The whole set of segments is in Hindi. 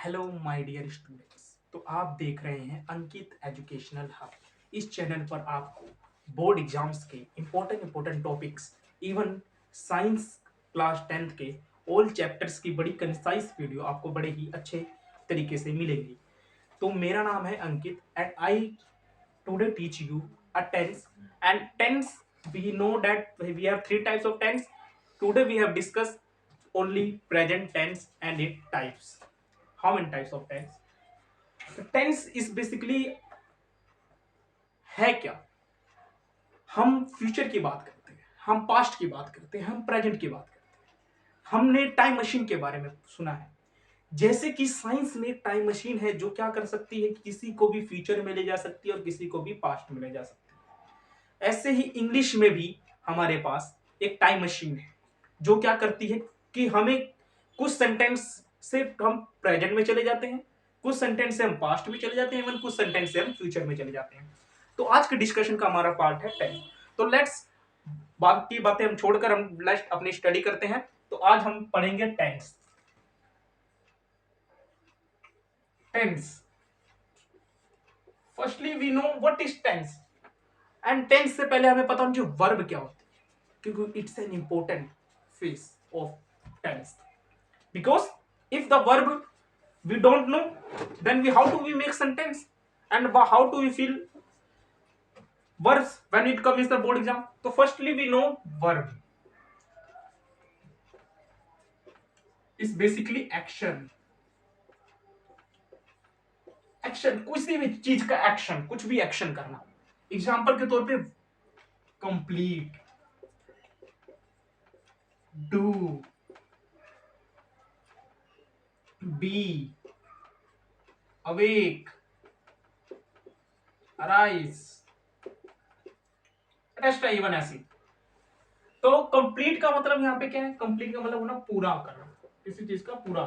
Hello my dear students. तो आप देख रहे हैं अंकित एजुकेशनल हब। इस चैनल पर आपको बोर्ड एग्जाम्स के important topics, even science class 10th के ऑल चैप्टर्स की बड़ी कंसाइज वीडियो आपको बड़े ही अच्छे तरीके से मिलेंगी। तो मेरा नाम है Ankit and I today teach you a tense. And tense, we know that we have three types of tense. Today we have discussed only present tense and its types. How many types of tense? The tense is basically है क्या? हम फ्यूचर की बात करते हैं, हम पास्ट की बात करते हैं, हम प्रेजेंट की बात करते हैं। हमने टाइम मशीन के बारे में सुना है। जैसे कि साइंस में टाइम मशीन है जो क्या कर सकती है, किसी को भी फ्यूचर में ले जा सकती है और किसी को भी पास्ट में ले जा सकती है। ऐसे ही इंग्लिश में भी हमारे पास एक टाइम मशीन है जो क्या करती है कि हमें कुछ सेंटेंस से हम प्रेजेंट में चले जाते हैं, कुछ सेंटेंस से हम पास्ट में चले जाते हैं, इवन कुछ सेंटेंस से हम फ्यूचर में चले जाते हैं। तो आज के डिस्कशन का हमारा पार्ट है टेंस। तो लेट्स बाकी बातें हम छोड़कर हम लेट्स अपनी स्टडी करते हैं। तो आज हम पढ़ेंगे tense. Tense, firstly we know what is tense. And tense से पहले हमें पता होना चाहिए वर्ब क्या होती है, क्योंकि it's an important face of tense. Because if the verb we don't know, then how do we make sentence, and how do we feel verbs when it comes the board exam? So firstly we know verb is basically action. Action, किसी भी चीज का एक्शन, कुछ भी एक्शन करना। एग्जाम्पल के तौर पे complete, do, be, awake, arise, rest even ऐसी। तो कंप्लीट का मतलब यहाँ पे क्या है? कंप्लीट का मतलब होना पूरा करना, किसी चीज का पूरा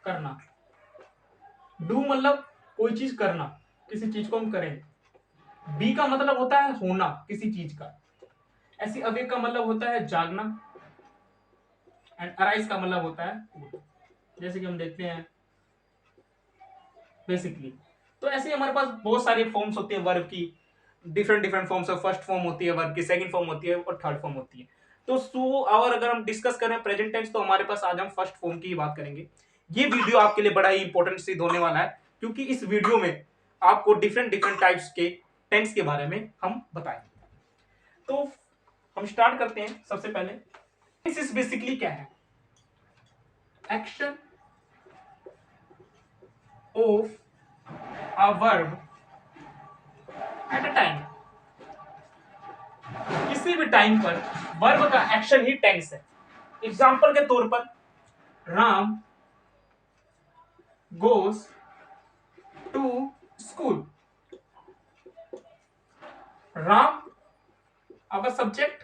करना। डू मतलब कोई चीज करना, किसी चीज को हम करें। बी का मतलब होता है होना किसी चीज का। ऐसी अवेक का मतलब होता है जागना। एंड अराइज का मतलब होता है उठ, जैसे कि हम देखते हैं बेसिकली। तो ऐसे हमारे पास बहुत सारी फॉर्म्स होती है वर्ब की, different forms of. First form होती है वर्ब की, सेकंड फॉर्म होती है और थर्ड फॉर्म होती है। तो सो और अगर हम डिस्कस करें प्रेजेंट टेंस, तो हमारे पास आज हम फर्स्ट फॉर्म की ही बात करेंगे। ये वीडियो आपके लिए बड़ा ही इंपॉर्टेंट सिद्ध होने वाला है, क्योंकि इस वीडियो में आपको डिफरेंट टाइप्स के टेंस के बारे में हम बताएंगे। तो हम स्टार्ट करते हैं। सबसे पहले टेंस इज बेसिकली क्या है? Action of a verb at a time. किसी भी टाइम पर वर्ब का एक्शन ही टेंस है। एग्जाम्पल के तौर पर Ram goes to school. Ram our subject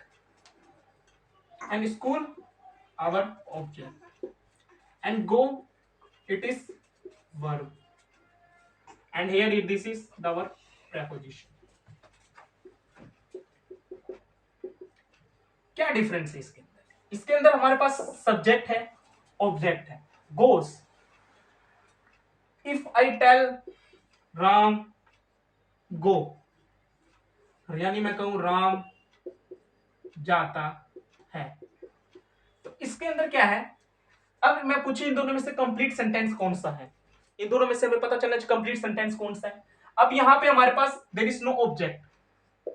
and school our object, and go it is verb, and here this is our preposition. क्या डिफरेंस है इसके अंदर? इसके अंदर हमारे पास सब्जेक्ट है, ऑब्जेक्ट है। goes, if I tell Ram go, यानी मैं कहूं राम जाता है, तो इसके अंदर क्या है? अब मैं पूछूं इन दोनों में से कंप्लीट सेंटेंस कौन सा है? इन दोनों में से हमें पता चलना चाहिए कंप्लीट सेंटेंस कौन सा है। अब यहां पे हमारे पास there is no object,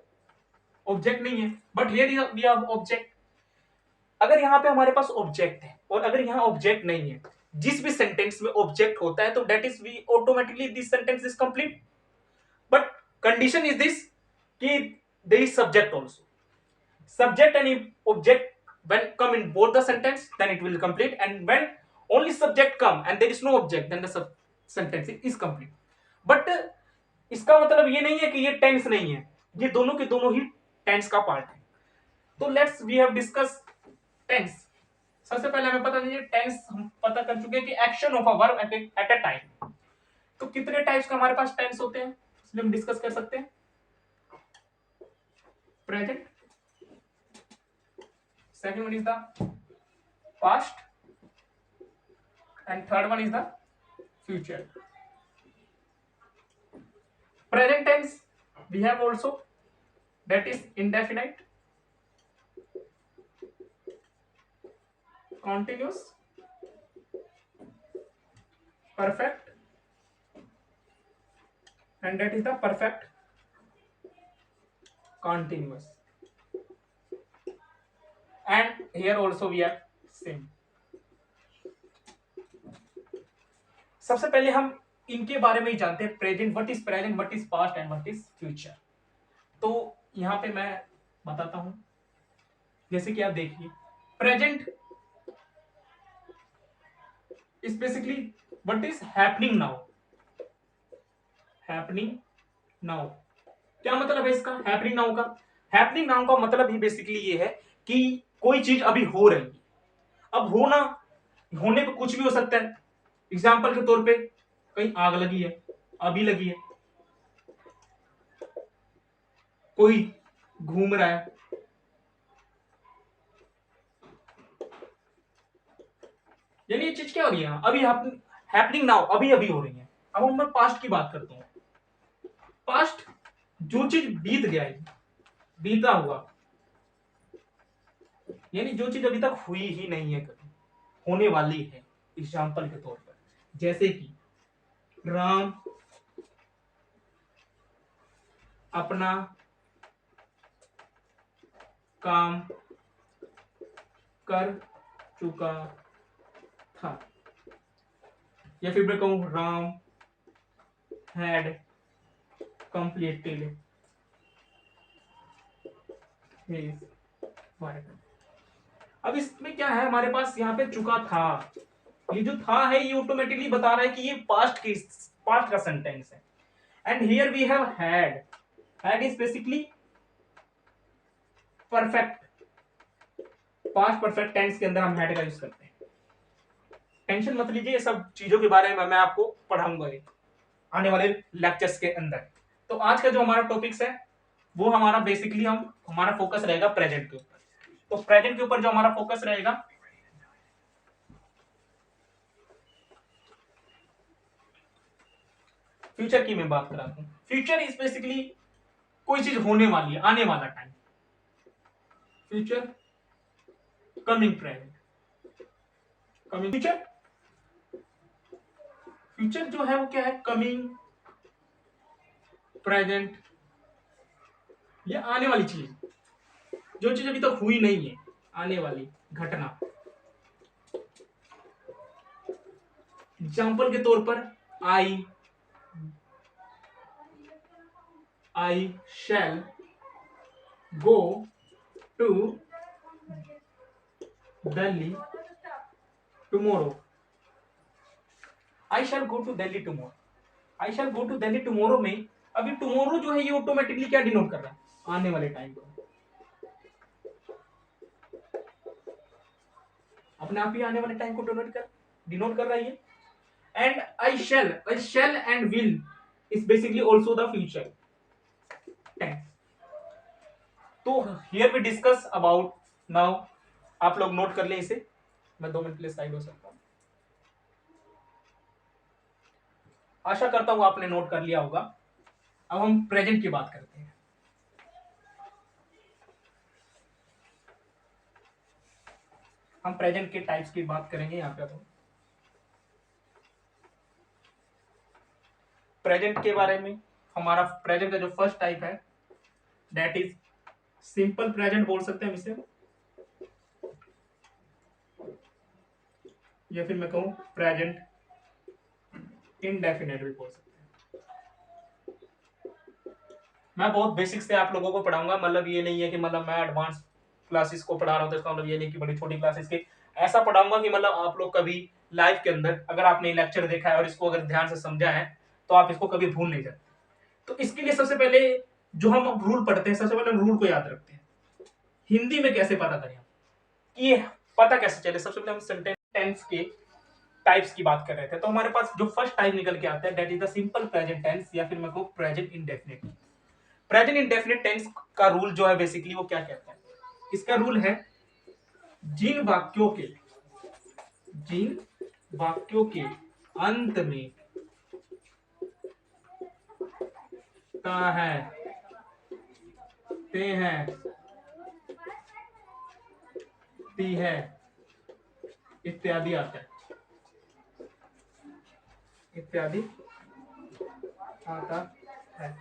object नहीं है, but here we have object. अगर यहां पे हमारे पास ऑब्जेक्ट है और अगर यहां ऑब्जेक्ट नहीं है, जिस भी सेंटेंस में ऑब्जेक्ट होता है तो that is we automatically this sentence is complete. But condition is this कि there is subject also. Subject and object when come in both the sentence, then it will complete, and when only subject come and there is no object, then the sentence is complete. But इसका मतलब ये नहीं है कि ये टेंस नहीं है, ये दोनों के दोनों ही टेंस का पार्ट है। तो let's we have discuss tense. सबसे पहले हमें पता चलिए टेंस हम पता कर चुके हैं कि action of a verb at a time. तो कितने टाइप्स का हमारे पास टेंस होते हैं इसलिए हम डिस्कस कर सकते हैं। Present, second one is the past, and third one is the future. Present tense we have also, that is indefinite, continuous, perfect, and that is the perfect continuous. And here also we have same. सबसे पहले हम इनके बारे में ही जानते हैं, present, what is present, what is past and what is future. तो यहां पे मैं बताता हूं, जैसे कि आप देखिए, present is basically what is happening now. Happening now क्या मतलब है इसका, हैपनिंग नाउ का? हैपनिंग नाउ का मतलब ही बेसिकली ये है कि कोई चीज अभी हो रही है। अब होना, होने पे कुछ भी हो सकता है। एग्जाम्पल के तौर पे कहीं आग लगी है, अभी लगी है, कोई घूम रहा है, यानी ये चीज क्या हो रही है अभी, हैपनिंग नाउ, अभी अभी हो रही है। अब मैं पास्ट की बात करता हूं। पास्ट जो चीज बीत गया है, बीता हुआ, यानी जो चीज अभी तक हुई ही नहीं है, कभी होने वाली है। एग्जाम्पल के तौर पर जैसे कि राम अपना काम कर चुका था, या फिर मैं कहूं Ram had completed his work. अब इसमें क्या है, हमारे पास यहाँ पे चुका था, ये जो था है ये ऑटोमेटिकली बता रहा है कि ये पास्ट का सेंटेंस है। And here we have had. Had is basically perfect, past perfect tense के अंदर हम हैड का यूज करते हैं। टेंशन मत लीजिए, ये सब चीजों के बारे में मैं आपको पढ़ाऊंगा आने वाले लेक्चर्स के अंदर। तो आज का जो हमारा टॉपिक्स है वो हमारा बेसिकली हमारा फोकस रहेगा प्रेजेंट के ऊपर। तो प्रेजेंट के ऊपर जो हमारा फोकस रहेगा, फ्यूचर की मैं बात कर रहा हूं। फ्यूचर इज बेसिकली कोई चीज होने वाली है, आने वाला time. Future, coming present, coming future. Future जो है वो क्या है, कमिंग प्रेजेंट, ये आने वाली चीज, जो चीज अभी तक हुई नहीं है, आने वाली घटना। एग्जाम्पल के तौर पर I shall go to Delhi tomorrow. I shall go to Delhi tomorrow, I shall go to Delhi tomorrow में अभी टुमारो जो है ये ऑटोमेटिकली क्या डिनोट कर रहा है, आने वाले टाइम को, अपने आप ही आने वाले टाइम को डिनोट कर रही है। And I shall and will is basically also the future tense. तो here we discuss about now, आप लोग नोट कर लें इसे, मैं 2 मिनट के लिए साइड हो सकता हूं। आशा करता हूं आपने नोट कर लिया होगा। अब हम प्रेजेंट की बात करते हैं। हम प्रेजेंट के टाइप्स की बात करेंगे यहाँ पे। अब प्रेजेंट के बारे में, हमारा प्रेजेंट का जो फर्स्ट टाइप है दैट इज सिंपल प्रेजेंट बोल सकते हैं हम इसे, या फिर मैं कहूं प्रेजेंट इंडेफिनेट भी बोल सकते हैं। मैं बहुत बेसिक से आप लोगों को पढ़ाऊंगा, मतलब ये नहीं है कि मतलब मैं एडवांस क्लासेस को पढ़ा रहा हूं, तो इसका मतलब ये नहीं कि बड़ी छोटी क्लासेस के, ऐसा पढ़ाऊंगा कि मतलब आप लोग कभी लाइफ के अंदर अगर आपने लेक्चर देखा है और इसको अगर ध्यान से समझा है तो आप इसको कभी भूल नहीं जाते। तो इसके लिए सबसे पहले जो हम रूल पढ़ते हैं, सबसे पहले हम रूल को याद रखते हैं। हिंदी में कैसे पता करें कि ये पता कैसे चले, सबसे पहले हम सेंटेंस के टाइप्स की बात कर रहे थे। तो हमारे पास जो फर्स्ट टाइप निकल के आता है that is the simple present tense, या फिर मैं कहूं present indefinite. Present indefinite tense का रूल जो है बेसिकली वो क्या कहता है, इसका रूल है जिन वाक्यों के अंत में ता है, ते है, ती है इत्यादि आता है, इत्यादि आता है।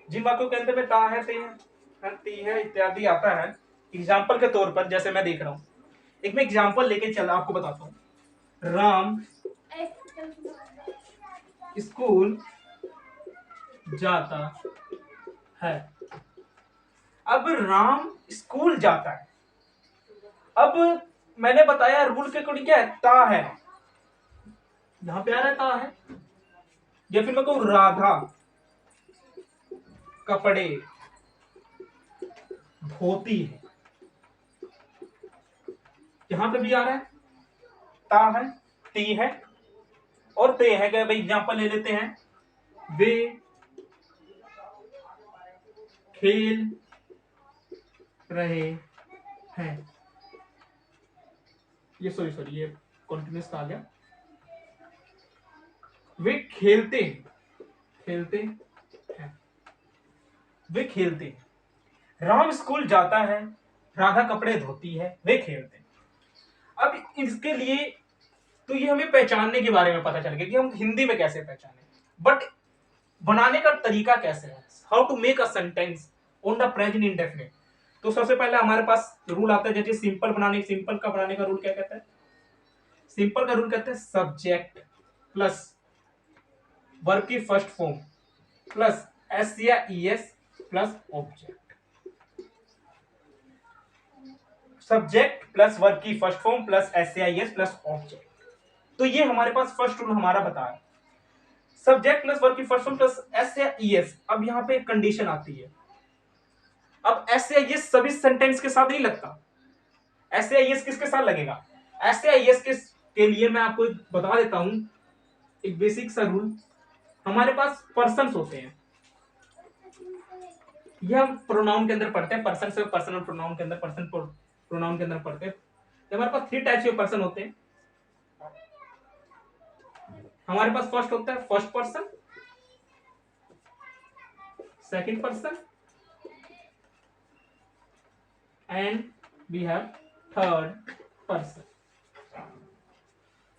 जिन वाक्यों के अंदर में ता है, ते है, ती है इत्यादि आता है, एग्जाम्पल के तौर पर जैसे मैं देख रहा हूं, एक मैं एग्जाम्पल लेके चल आपको बताता हूं। राम स्कूल जाता है। अब राम स्कूल जाता है। अब मैंने बताया रूल के अकॉर्डिंग क्या है, ता है, यहां पे आ रहा है ता है, या फिर मैं कहूं राधा कपड़े धोती है, यहां पे भी आ रहा है ता है, ती है और ते है। क्या भाई एग्जांपल ले लेते हैं, वे खेल रहे हैं, ये सॉरी सॉरी ये कॉन्टिन्यूस आ गया, वे खेलते खेलते हैं, वे खेलते हैं। राम स्कूल जाता है, राधा कपड़े धोती है, वे खेलते हैं। अब इसके लिए तो ये हमें पहचानने के बारे में पता चल गया कि हम हिंदी में कैसे पहचाने, बट बनाने का तरीका कैसे है, how to make a sentence on the present indefinite. तो सबसे पहले हमारे पास रूल आता है, जैसे सिंपल बनाने, सिंपल का बनाने का रूल क्या कहता है, सिंपल का रूल कहते हैं सब्जेक्ट प्लस वर्ब की फर्स्ट फॉर्म प्लस एस या ES plus object, subject plus verb की फर्स्ट फॉर्म प्लस एस या ईएस प्लस ऑब्जेक्ट। तो ये हमारे पास फर्स्ट रूल हमारा बता है, सब्जेक्ट प्लस वर्ब की फर्स्ट फॉर्म प्लस एस या ईएस। अब यहां पे एक कंडीशन आती है, अब एस या ईएस सभी सेंटेंस के साथ नहीं लगता, एस या ईएस किसके साथ लगेगा, एस या ईएस के लिए मैं आपको बता देता हूं एक बेसिक सा रूल। हमारे पास पर्सन्स होते हैं, ये हम प्रोनाउन के अंदर पढ़ते हैं, पर्सन से पर्सनल प्रोनाउन के अंदर, पर्सन प्रोनाउन के अंदर पढ़ते हैं। हमारे पास थ्री टाइप्स के पर्सन होते हैं। हमारे पास फर्स्ट होता है first person, second person and we have third person.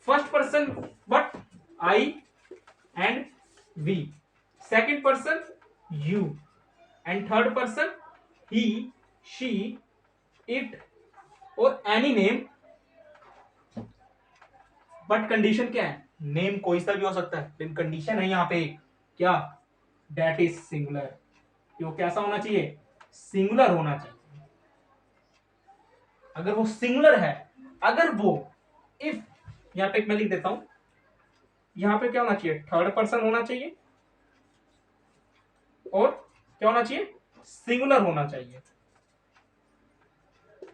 First person what, I and we, second person you and third person he she it और एनी नेम। बट कंडीशन क्या है, नेम कोई सा भी हो सकता है, लेकिन कंडीशन है यहाँ पे क्या, दैट इज सिंगुलर। यो कैसा होना चाहिए, सिंगुलर होना चाहिए। अगर वो सिंगुलर है, अगर वो इफ, यहां पे मैं लिख देता हूं, यहां पे क्या होना चाहिए, थर्ड पर्सन होना चाहिए और क्या होना चाहिए, सिंगुलर होना चाहिए,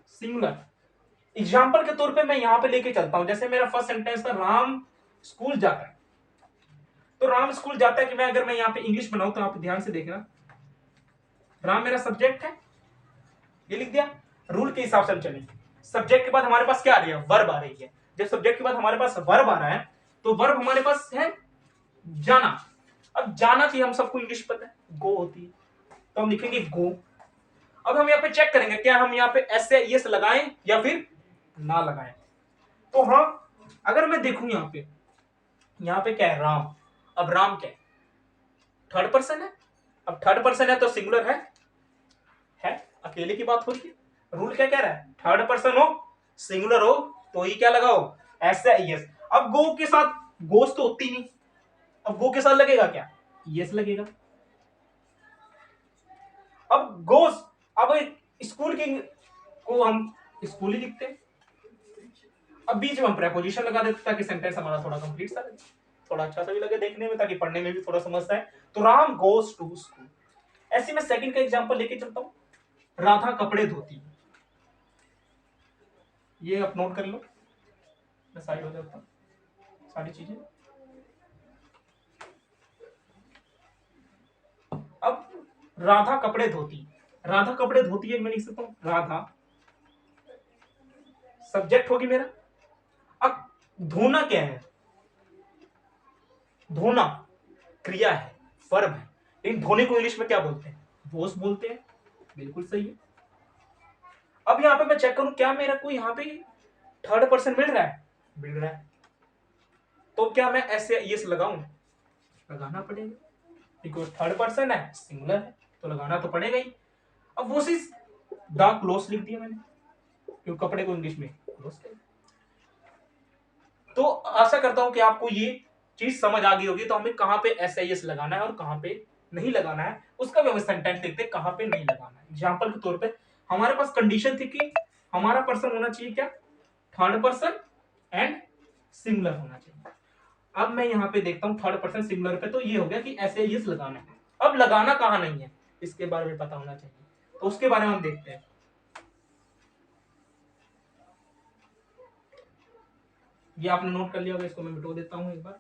सिंगुलर। एग्जाम्पल के तौर पे मैं यहां पे लेके चलता हूं, जैसे मेरा फर्स्ट सेंटेंस था राम स्कूल जाता है, तो राम स्कूल जाता है कि मैं अगर मैं यहां पे इंग्लिश बनाऊं तो आप ध्यान से देखना, राम मेरा सब्जेक्ट है, ये लिख दिया। रूल के हिसाब से हम चलेंगे, सब्जेक्ट के बाद हमारे पास क्या आ रही है, वर्ब आ रही है। जब सब्जेक्ट के बाद हमारे पास वर्ब आ रहा है, तो वर्ब हमारे पास है जाना। अब जाना की हम सबको इंग्लिश पता है, गो होती है, तो हम लिखेंगे गो। अब हम यहाँ पे चेक करेंगे क्या हम यहाँ पे एस या ईएस लगाएं या फिर ना लगाएं। तो हाँ, अगर मैं देखूं यहाँ पे क्या है, राम। अब राम क्या है, थर्ड पर्सन है। अब थर्ड पर्सन है तो सिंगुलर है, अकेले की बात हो रही है। रूल क्या कह रहा है, थर्ड पर्सन हो, सिंगुलर हो, तो ही क्या लगाओ, एस या ईएस। अब गो के साथ गोस तो होती नहीं, अब गो के साथ लगेगा क्या, ईएस लगेगा। अब गोस, अब स्कूल की को हम स्कूल ही लिखते हैं, अब बीच में हम प्रेपोजिशन लगा देते ताकि सेंटेंस हमारा थोड़ा कंप्लीट सा लगे, थोड़ा अच्छा सा भी लगे देखने में, ताकि पढ़ने में भी थोड़ा समझता है। तो राम गोस टू स्कूल। ऐसे में सेकंड का एग्जांपल लेके चलता हूं, राधा कपड़े धोती है, ये आप नोट कर लो, मैं साइड हो जाता हूं सारी चीजें। अब राधा कपड़े धोती, राधा कपड़े धोती है, मैं लिख सकता हूं राधा, सब्जेक्ट होगी मेरा। अब धोना क्या है, धोना क्रिया है, वर्ब है, लेकिन धोने को इंग्लिश में क्या बोलते हैं? वॉश बोलते हैं। बिल्कुल सही है। अब यहाँ पे मैं चेक करूं क्या मेरा कोई यहाँ पे थर्ड पर्सन मिल रहा है? मिल रहा है। तो क्या मैं ऐसे यस लगाऊं? लगाना पड़ेगा, बिकॉज थर्ड पर्सन है, सिंगुलर है, तो लगाना तो पड़ेगा ही। अब वो चीज द क्लोथ लिख दिया मैंने, क्योंकि कपड़े को इंग्लिश में क्लोथ कहते हैं। तो आशा करता हूं कि आपको ये चीज समझ आ गई होगी। तो हमें कहां पे एस लगाना है और कहां पे नहीं लगाना है, उसका भी हमें सेंटेंस देखते हैं कहां पे नहीं लगाना है। एग्जाम्पल के तौर पे हमारे पास कंडीशन थी कि हमारा पर्सन होना चाहिए क्या? थर्ड पर्सन एंड सिंगुलर होना चाहिए। अब मैं यहाँ पे देखता हूँ थर्ड पर्सन सिंगुलर पे, तो ये हो गया कि एस लगाना है। अब लगाना कहां नहीं है इसके बारे में पता होना चाहिए, तो उसके बारे में हम देखते हैं। ये आपने नोट कर लिया होगा, इसको मैं मिटो देता हूं एक बार।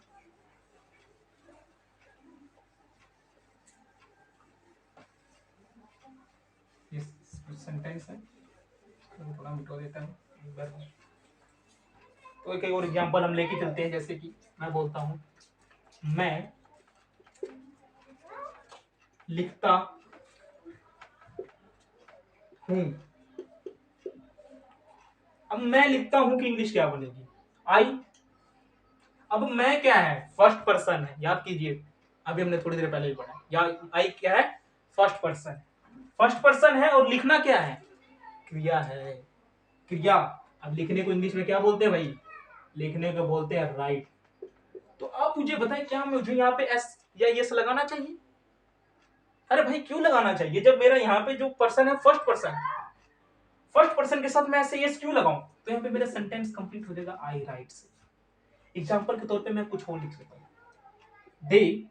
सेंटेंस है, तो थोड़ा मिटो देता हूं एक बार। तो एक और एग्जांपल हम लेके चलते हैं, जैसे कि मैं बोलता हूं मैं लिखता हूं। अब मैं लिखता हूं की इंग्लिश क्या बनेगी? आई। अब मैं क्या है? फर्स्ट पर्सन है, याद कीजिए, अभी हमने थोड़ी देर पहले ही पढ़ा। या आई क्या है? First person. फर्स्ट पर्सन है और लिखना क्या है? क्रिया है, क्रिया। अब लिखने को इंग्लिश में क्या बोलते हैं भाई? लिखने को बोलते हैं राइट। तो आप मुझे बताएं क्या मुझे यहाँ पे एस या यस लगाना चाहिए? अरे भाई क्यों लगाना चाहिए जब मेरा यहाँ पे जो पर्सन है फर्स्ट पर्सन, फर्स्ट पर्सन के साथ मैं ऐसे यस क्यों लगाऊं? तो यहाँ पे मेरा सेंटेंस कंप्लीट हो जाएगा आई राइट से। एग्जांपल के तौर पे मैं कुछ और लिख सकता हूं, दे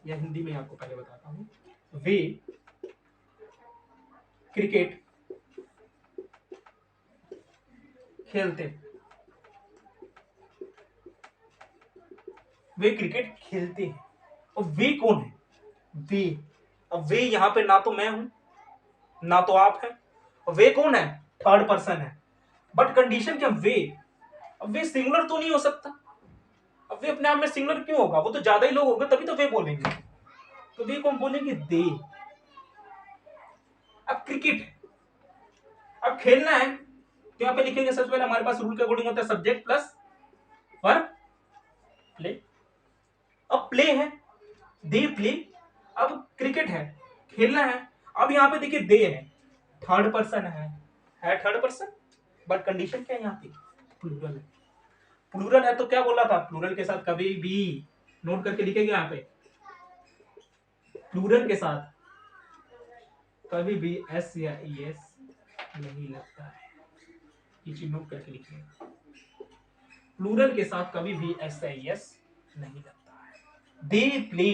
या हिंदी में आपको पहले बताता हूं, वे क्रिकेट खेलते। वे क्रिकेट खेलते हैं। और वे कौन है? वे। अब वे यहां पे ना तो मैं हूं ना तो आप है, और वे कौन है? थर्ड पर्सन है। बट कंडीशन क्या? वे। अब वे सिंगुलर तो नहीं हो सकता। अब वे अपने आप में सिंगुलर क्यों होगा? वो तो ज्यादा ही लोग होंगे तभी तो वे बोलेंगे। तो वे कौन बोलेंगे? दे। अब क्रिकेट, अब खेलना है तो यहाँ पे लिखेंगे सबसे पहले हमारे पास रूल के अकॉर्डिंग होता है सब्जेक्ट प्लस वर्ब प्ले। अब प्ले है, दे प्ले। अब क्रिकेट है, खेलना है। अब यहाँ पे देखिए दे है, थर्ड पर्सन है थर्ड पर्सन। बट कंडीशन क्या है यहाँ पे? प्लूरल है। प्लूरल है तो क्या बोला था? प्लूरल के साथ कभी भी, नोट करके लिखेंगे यहाँ पे, प्लूरल के साथ कभी भी एस या एस नहीं लगता है। ये चीज नोट करके लिखिए, प्लूरल के साथ कभी भी एस या एस नहीं लगता है। They play.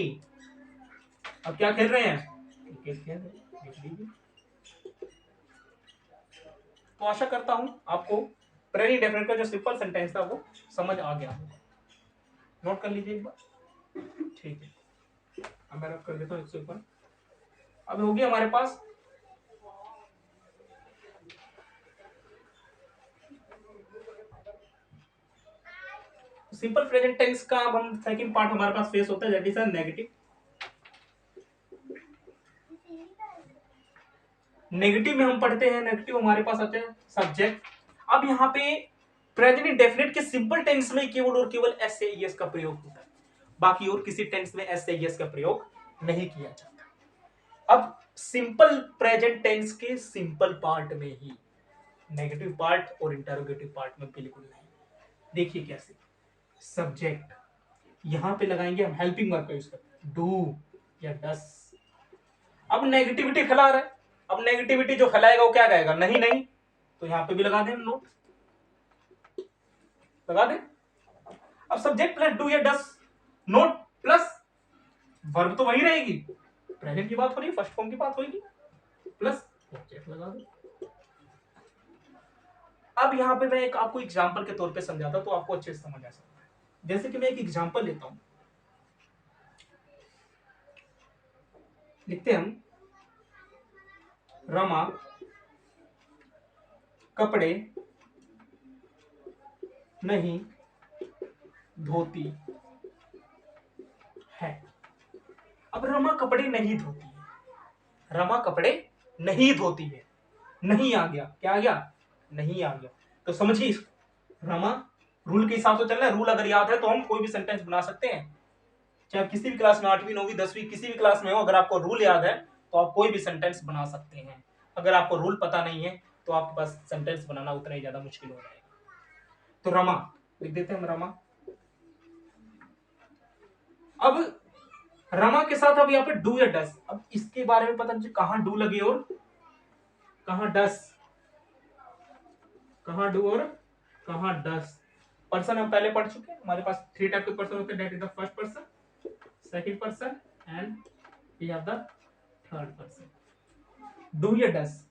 अब क्या खेल रहे हैं? क्रिकेट खेल रहे हैं, देख लीजिए। तो आशा करता हूं आपको प्रेजेंट डेफिनेट का जो सिंपल सेंटेंस था वो समझ आ गया। नोट कर लीजिए एक बार, ठीक है। अब मैं रब कर देता हूँ 101। अब होगी हमारे पास सिंपल प्रेजेंट टेंस का। अब हम सेकंड पार्ट हमारे पास फेस होता है दैट इज नेगेटिव। नेगेटिव में हम पढ़ते हैं, नेगेटिव हमारे पास आते हैं सब्जेक्ट। अब यहाँ पे प्रेजेंट इंडेफिनिट के सिंपल टेंस में केवल और केवल एस से एस का प्रयोग होता है, बाकी और किसी टेंस में एस से एस का प्रयोग नहीं किया जाता। अब सिंपल प्रेजेंट टेंस के सिंपल पार्ट में ही, नेगेटिव पार्ट और इंटरोगेटिव पार्ट में बिल्कुल नहीं। देखिए कैसे, सब्जेक्ट यहां पे लगाएंगे हम हेल्पिंग वर्ब का यूज करते हैं, डू या डस। अब नेगेटिविटी फैला रहा है, अब नेगेटिविटी जो फैलाएगा वो क्या कहेगा? नहीं नहीं। तो यहां पे भी लगा दें नोट, लगा दें। अब सब्जेक्ट प्लस डू या डस, नोट प्लस वर्ब तो वही रहेगी, प्रेजेंट की बात हो रही है, फर्स्ट फॉर्म की बात होगी, प्लस ऑब्जेक्ट लगा दो। अब यहां पे मैं एक आपको एग्जांपल के तौर पे समझाता तो आपको अच्छे से समझ आ सकता है। जैसे कि मैं एक एग्जांपल लेता हूं, लिखते हम रमा कपड़े नहीं धोती है। अब रमा कपड़े नहीं धोती है, रमा कपड़े नहीं धोती है, नहीं आ गया, क्या आ गया, नहीं आ गया। तो समझिए इसको, रमा रूल के हिसाब से चल रहा है। रूल अगर याद है तो हम कोई भी सेंटेंस बना सकते हैं, चाहे किसी भी क्लास में, 8वीं 9वीं 10वीं किसी भी क्लास में हो, अगर आपको रूल याद है तो आप कोई भी सेंटेंस बना सकते हैं। अगर आपको रूल पता नहीं है तो आपके पास सेंटेंस बनाना उतना ही ज्यादा मुश्किल हो जाएगा। तो रमा लिख देते हैं हम, रमा। अब रमा के साथ अब यहाँ पे डू या डस, अब इसके बारे में पता नहीं कहां डू लगे और कहां डस, कहां डू और कहां डस। पर्सन हम पहले पढ़ चुके हैं, हमारे पास 3 टाइप के पर्सन होते हैं, that is the first person, second person and we have the third person. Do या डस,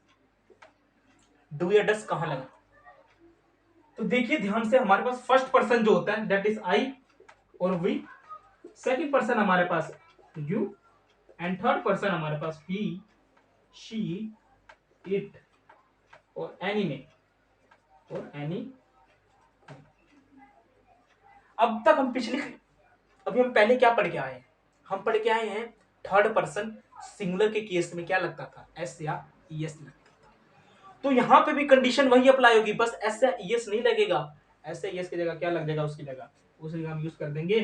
डू या डस कहां लगा, तो देखिए ध्यान से, हमारे पास फर्स्ट पर्सन जो होता है दैट इज आई और वी, सेकंड पर्सन हमारे पास यू एंड थर्ड पर्सन हमारे पास ही, शी, इट और एनी ने, और एनी। अब तक हम अभी हम पहले क्या पढ़ के आए हैं, हम पढ़ के आए हैं थर्ड पर्सन सिंगुलर के केस में क्या लगता था, एस या ईएस लगता था। तो यहां पे भी कंडीशन वही अप्लाई होगी, बस एस या ईएस नहीं लगेगा, एस या ईएस की जगह क्या लग जाएगा, उसकी जगह उसी हम यूज कर देंगे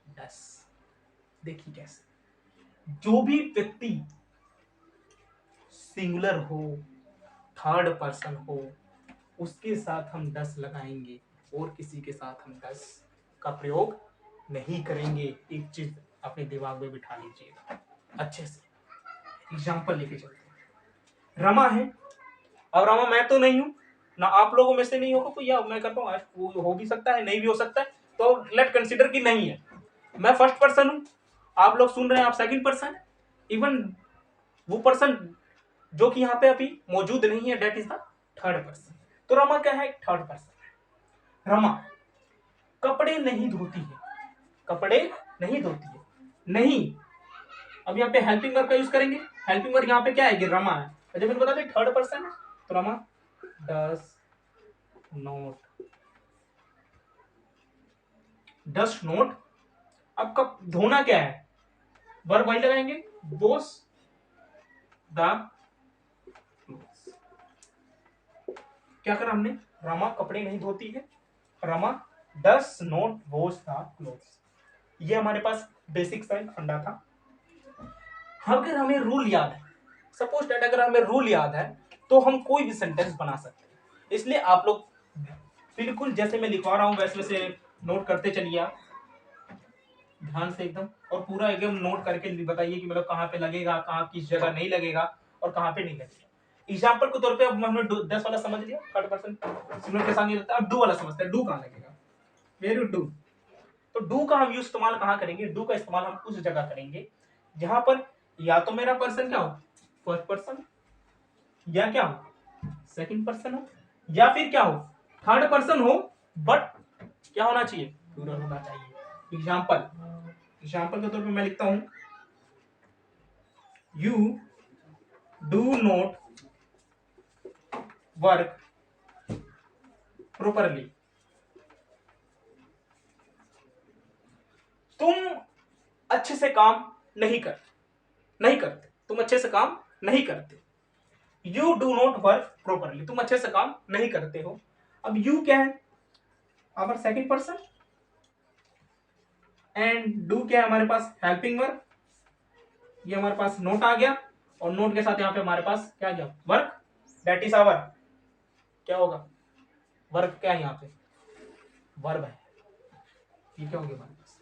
डस। देखिए कैसे, जो भी व्यक्ति सिंगुलर हो, थर्ड पर्सन हो, उसके साथ हम डस लगाएंगे और किसी के साथ हम डस का प्रयोग नहीं करेंगे। एक चीज अपने दिमाग में बिठा लीजिएगा अच्छे से। एग्जाम्पल लेके चलते हैं, रमा है, अब रमा मैं तो नहीं हूं ना, आप लोगों में से नहीं होगा कोई, या मैं कहता हूँ वो हो भी सकता है, नहीं भी हो सकता है, तो लेट कंसिडर कि नहीं है। मैं फर्स्ट पर्सन हूं, आप लोग सुन रहे हैं, आप सेकंड पर्सन है, इवन वो पर्सन जो कि यहाँ पे अभी मौजूद नहीं है that is the third person. तो रमा क्या है, थर्ड पर्सन। रमा कपड़े नहीं धोती है, कपड़े नहीं धोती है, नहीं। अब यहाँ पे हेल्पिंग वर्ब का यूज करेंगे, हेल्पिंग वर्ब यहाँ पे क्या है, रमा है, जब मैंने बता दिया थर्ड पर्सन है, तो रमा डस नोट, डस्ट नोट। अब कब धोना क्या है, वर्ब वही लगाएंगे, वॉश द क्लोथ्स। क्या करा हमने, रमा कपड़े नहीं धोती है, रमा डस नोट वॉश द क्लोथ्स। ये हमारे पास बेसिक सा फंडा था। अगर हमें रूल याद है, सपोज दैट अगर हमें रूल याद है तो हम कोई भी सेंटेंस बना सकते हैं। इसलिए आप लोग बिल्कुल जैसे मैं लिखवा रहा हूं वैसे वैसे नोट करते चलिए आप ध्यान से एकदम, और पूरा एकदम नोट करके बताइए कि मतलब कहाँ पे लगेगा, कहाँ किस जगह नहीं लगेगा और कहाँ पे नहीं लगेगा। एग्जाम्पल के तौर पे अब हमने 10 वाला समझ लिया, थर्ड पर्सन सिंगुलर के साथ नहीं लगता, अब डू वाला समझते हैं, डू कहाँ लगेगा, वेरी डू। तो डू का हम इस्तेमाल कहाँ करेंगे, डू का इस्तेमाल हम उस जगह करेंगे जहां पर या तो मेरा पर्सन क्या हो, फर्स्ट पर्सन, या क्या हो सेकंड पर्सन हो, या फिर क्या हो थर्ड पर्सन हो, बट क्या होना चाहिए, प्लूरल होना चाहिए। एग्जाम्पल के तौर पे मैं लिखता हूं, you do not work properly, तुम अच्छे से काम नहीं करते, तुम अच्छे से काम नहीं करते। You do not work properly, तुम अच्छे से काम नहीं करते हो। अब यू क्या है, हमारा सेकंड पर्सन, एंड डू क्या है हमारे पास, हेल्पिंग वर्ब। ये हमारे पास नोट आ गया, और नोट के साथ यहाँ पे हमारे पास क्या गया, वर्क, दैट इज आवर क्या होगा, वर्क क्या है यहाँ पे, वर्ब है, ये क्या हो गया हमारे पास।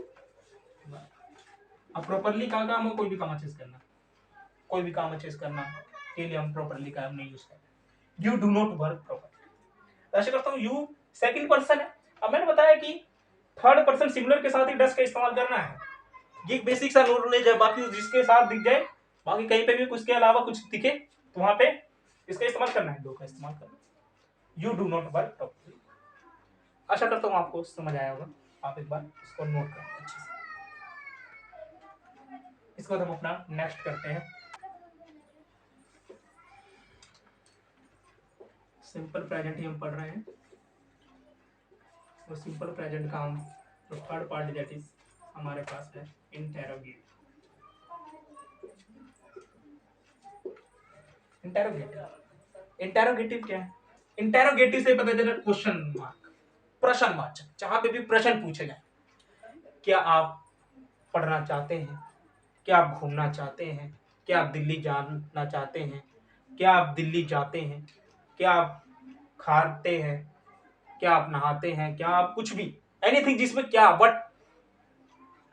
अब प्रॉपरली का काम हो, कोई भी काम अच्छे से करना, कोई भी काम अच्छे से करना के लिए हम प्रॉपरली का नहीं यूज करते। You do not work properly, ऐसे करता हूँ, यू सेकंड पर्सन है। अब मैंने बताया कि थर्ड पर्सन सिंगुलर के साथ ही डस का इस्तेमाल करना है, ये बेसिक सा नॉलेज है, बाकी जिसके साथ दिख जाए, बाकी कहीं पे भी कुछ के अलावा कुछ दिखे तो वहां पे इसका इस्तेमाल करना है, डू का इस्तेमाल करना है। You do not work properly. आशा करता हूँ आपको समझ आया होगा, आप एक बार इसको नोट करें अच्छे से। इसके बाद हम अपना नेक्स्ट करते हैं, सिंपल प्रेजेंट ही हम पढ़ रहे हैं। और सिंपल प्रेजेंट का हम तो थर्ड पार्ट दैट इज हमारे पास है इंटेरोगेटिव। इंटेरोगेटिव क्या है? इंटेरोगेटिव से पता चला क्वेश्चन मार्क, प्रश्नवाचक, जहां पे भी प्रश्न पूछे जाए। क्या आप पढ़ना चाहते हैं? क्या आप घूमना चाहते हैं? क्या आप दिल्ली जाना चाहते हैं? क्या आप दिल्ली जाते हैं? क्या आप खाते हैं? क्या आप नहाते हैं? क्या आप कुछ भी, एनीथिंग जिसमें क्या, what,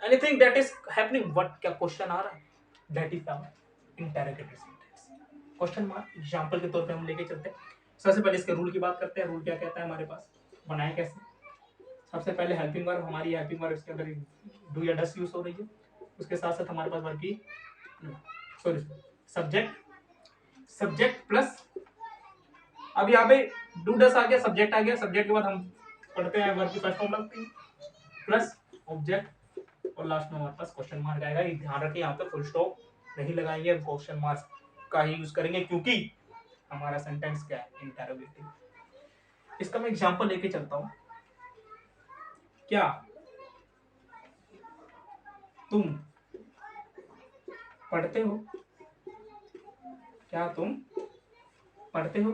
anything that is happening, what, क्या क्वेश्चन आ रहा है, that is our interrogative sentence. Question mark example के तौर पे हम लेके चलते हैं। सबसे पहले इसके रूल की बात करते हैं। रूल क्या कहता है हमारे पास, बनाए कैसे? सबसे पहले हेल्पिंग वर्ब, हमारी हेल्पिंग वर्ब इसके अंदर डू या डस यूज हो रही है। उसके साथ साथ हमारे पास वर्ब की सॉरी सब्जेक्ट प्लस, अब यहाँ पे डू डस आ गया, सब्जेक्ट आ गया, सब्जेक्ट के बाद हम पढ़ते हैं वर्ब की फर्स्ट फॉर्म लगती है प्लस ऑब्जेक्ट, और लास्ट में हमारे पास क्वेश्चन मार्क आएगा। ये ध्यान रखें, यहाँ पे फुल स्टॉप नहीं लगाएंगे, क्वेश्चन मार्क का ही यूज करेंगे क्योंकि हमारा सेंटेंस क्या है, इंटेरोगेटिव। इसका मैं एग्जांपल लेके चलता हूं। क्या तुम पढ़ते हो? क्या तुम पढ़ते हो?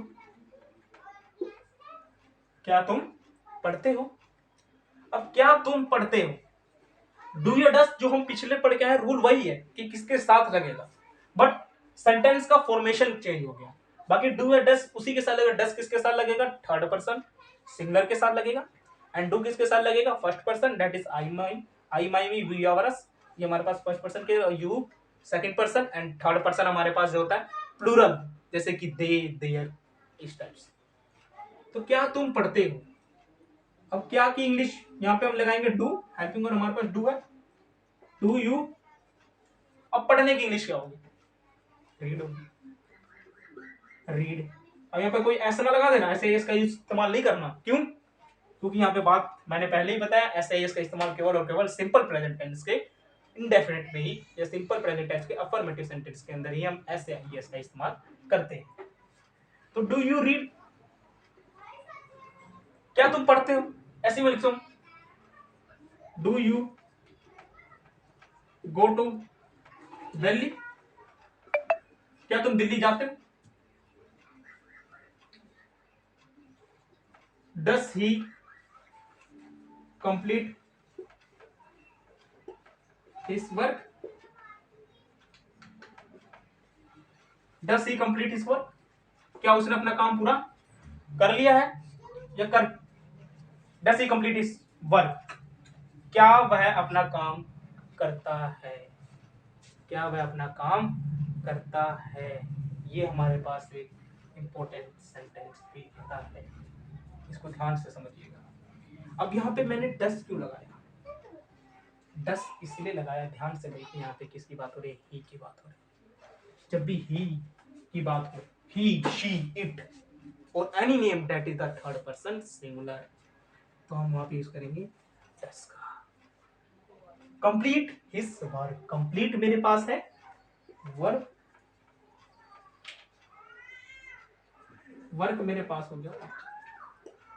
क्या तुम पढ़ते हो? अब क्या तुम पढ़ते हो, डू या डस जो हम पिछले पढ़ के आए रूल वही है कि किसके साथ लगेगा, बट सेंटेंस का फॉर्मेशन चेंज हो गया। बाकी डू या डस उसी के साथ लगेगा। डस किसके साथ लगेगा, थर्ड पर्सन सिंगुलर के साथ लगेगा। एंड डू किसके साथ लगेगा, first person, that is I my, I my we, we our us, ये हमारे पास फर्स्ट पर्सन के, you second person, and third person हमारे पास जो होता है प्लूरल, जैसे कि दे, देयर, इस टाइप से। तो क्या तुम पढ़ते हो, अब क्या की इंग्लिश यहाँ पे हम लगाएंगे डू, हेल्पिंग वर्ब हमारे पास डू है, डू यू। अब पढ़ने की इंग्लिश क्या होगी, रीड होगी, रीड। अब यहाँ पे कोई ऐसा ना लगा देना, ऐसे इसका इस्तेमाल नहीं करना, क्यों? क्योंकि यहाँ पे बात मैंने पहले ही बताया, ऐसे का इस्तेमाल केवल और केवल सिंपल प्रेजेंट टेंस के इंडेफिनिट में ही, या सिंपल प्रेजेंट टेंस के अफर्मेटिव सेंटेंस के अंदर ही हम ऐसे का इस्तेमाल करते हैं। तो डू यू रीड, क्या तुम पढ़ते हो, ऐसे में लिखो do you go to Delhi, क्या तुम दिल्ली जाते हो? Does he complete his work, does he complete his work, क्या उसने अपना काम पूरा कर लिया है या कर, डस ही कंप्लीट हिज वर्क, क्या वह अपना काम करता है, क्या वह अपना काम करता है। ये हमारे पास एक इंपॉर्टेंट सेंटेंस भी होता है, इसको ध्यान से समझिएगा। अब यहाँ पे मैंने डस क्यों लगाया, डस इसलिए लगाया, ध्यान से देखिए यहाँ पे किसकी बात हो रही है, ही की बात हो रही है। जब भी ही की बात हो, ही, शी, इट और any name that is the third person singular, तो हम वहां पे यूज करेंगे डस का। कंप्लीट हिज वर्क, कंप्लीट मेरे पास है वर्क, वर्क मेरे पास हो गया,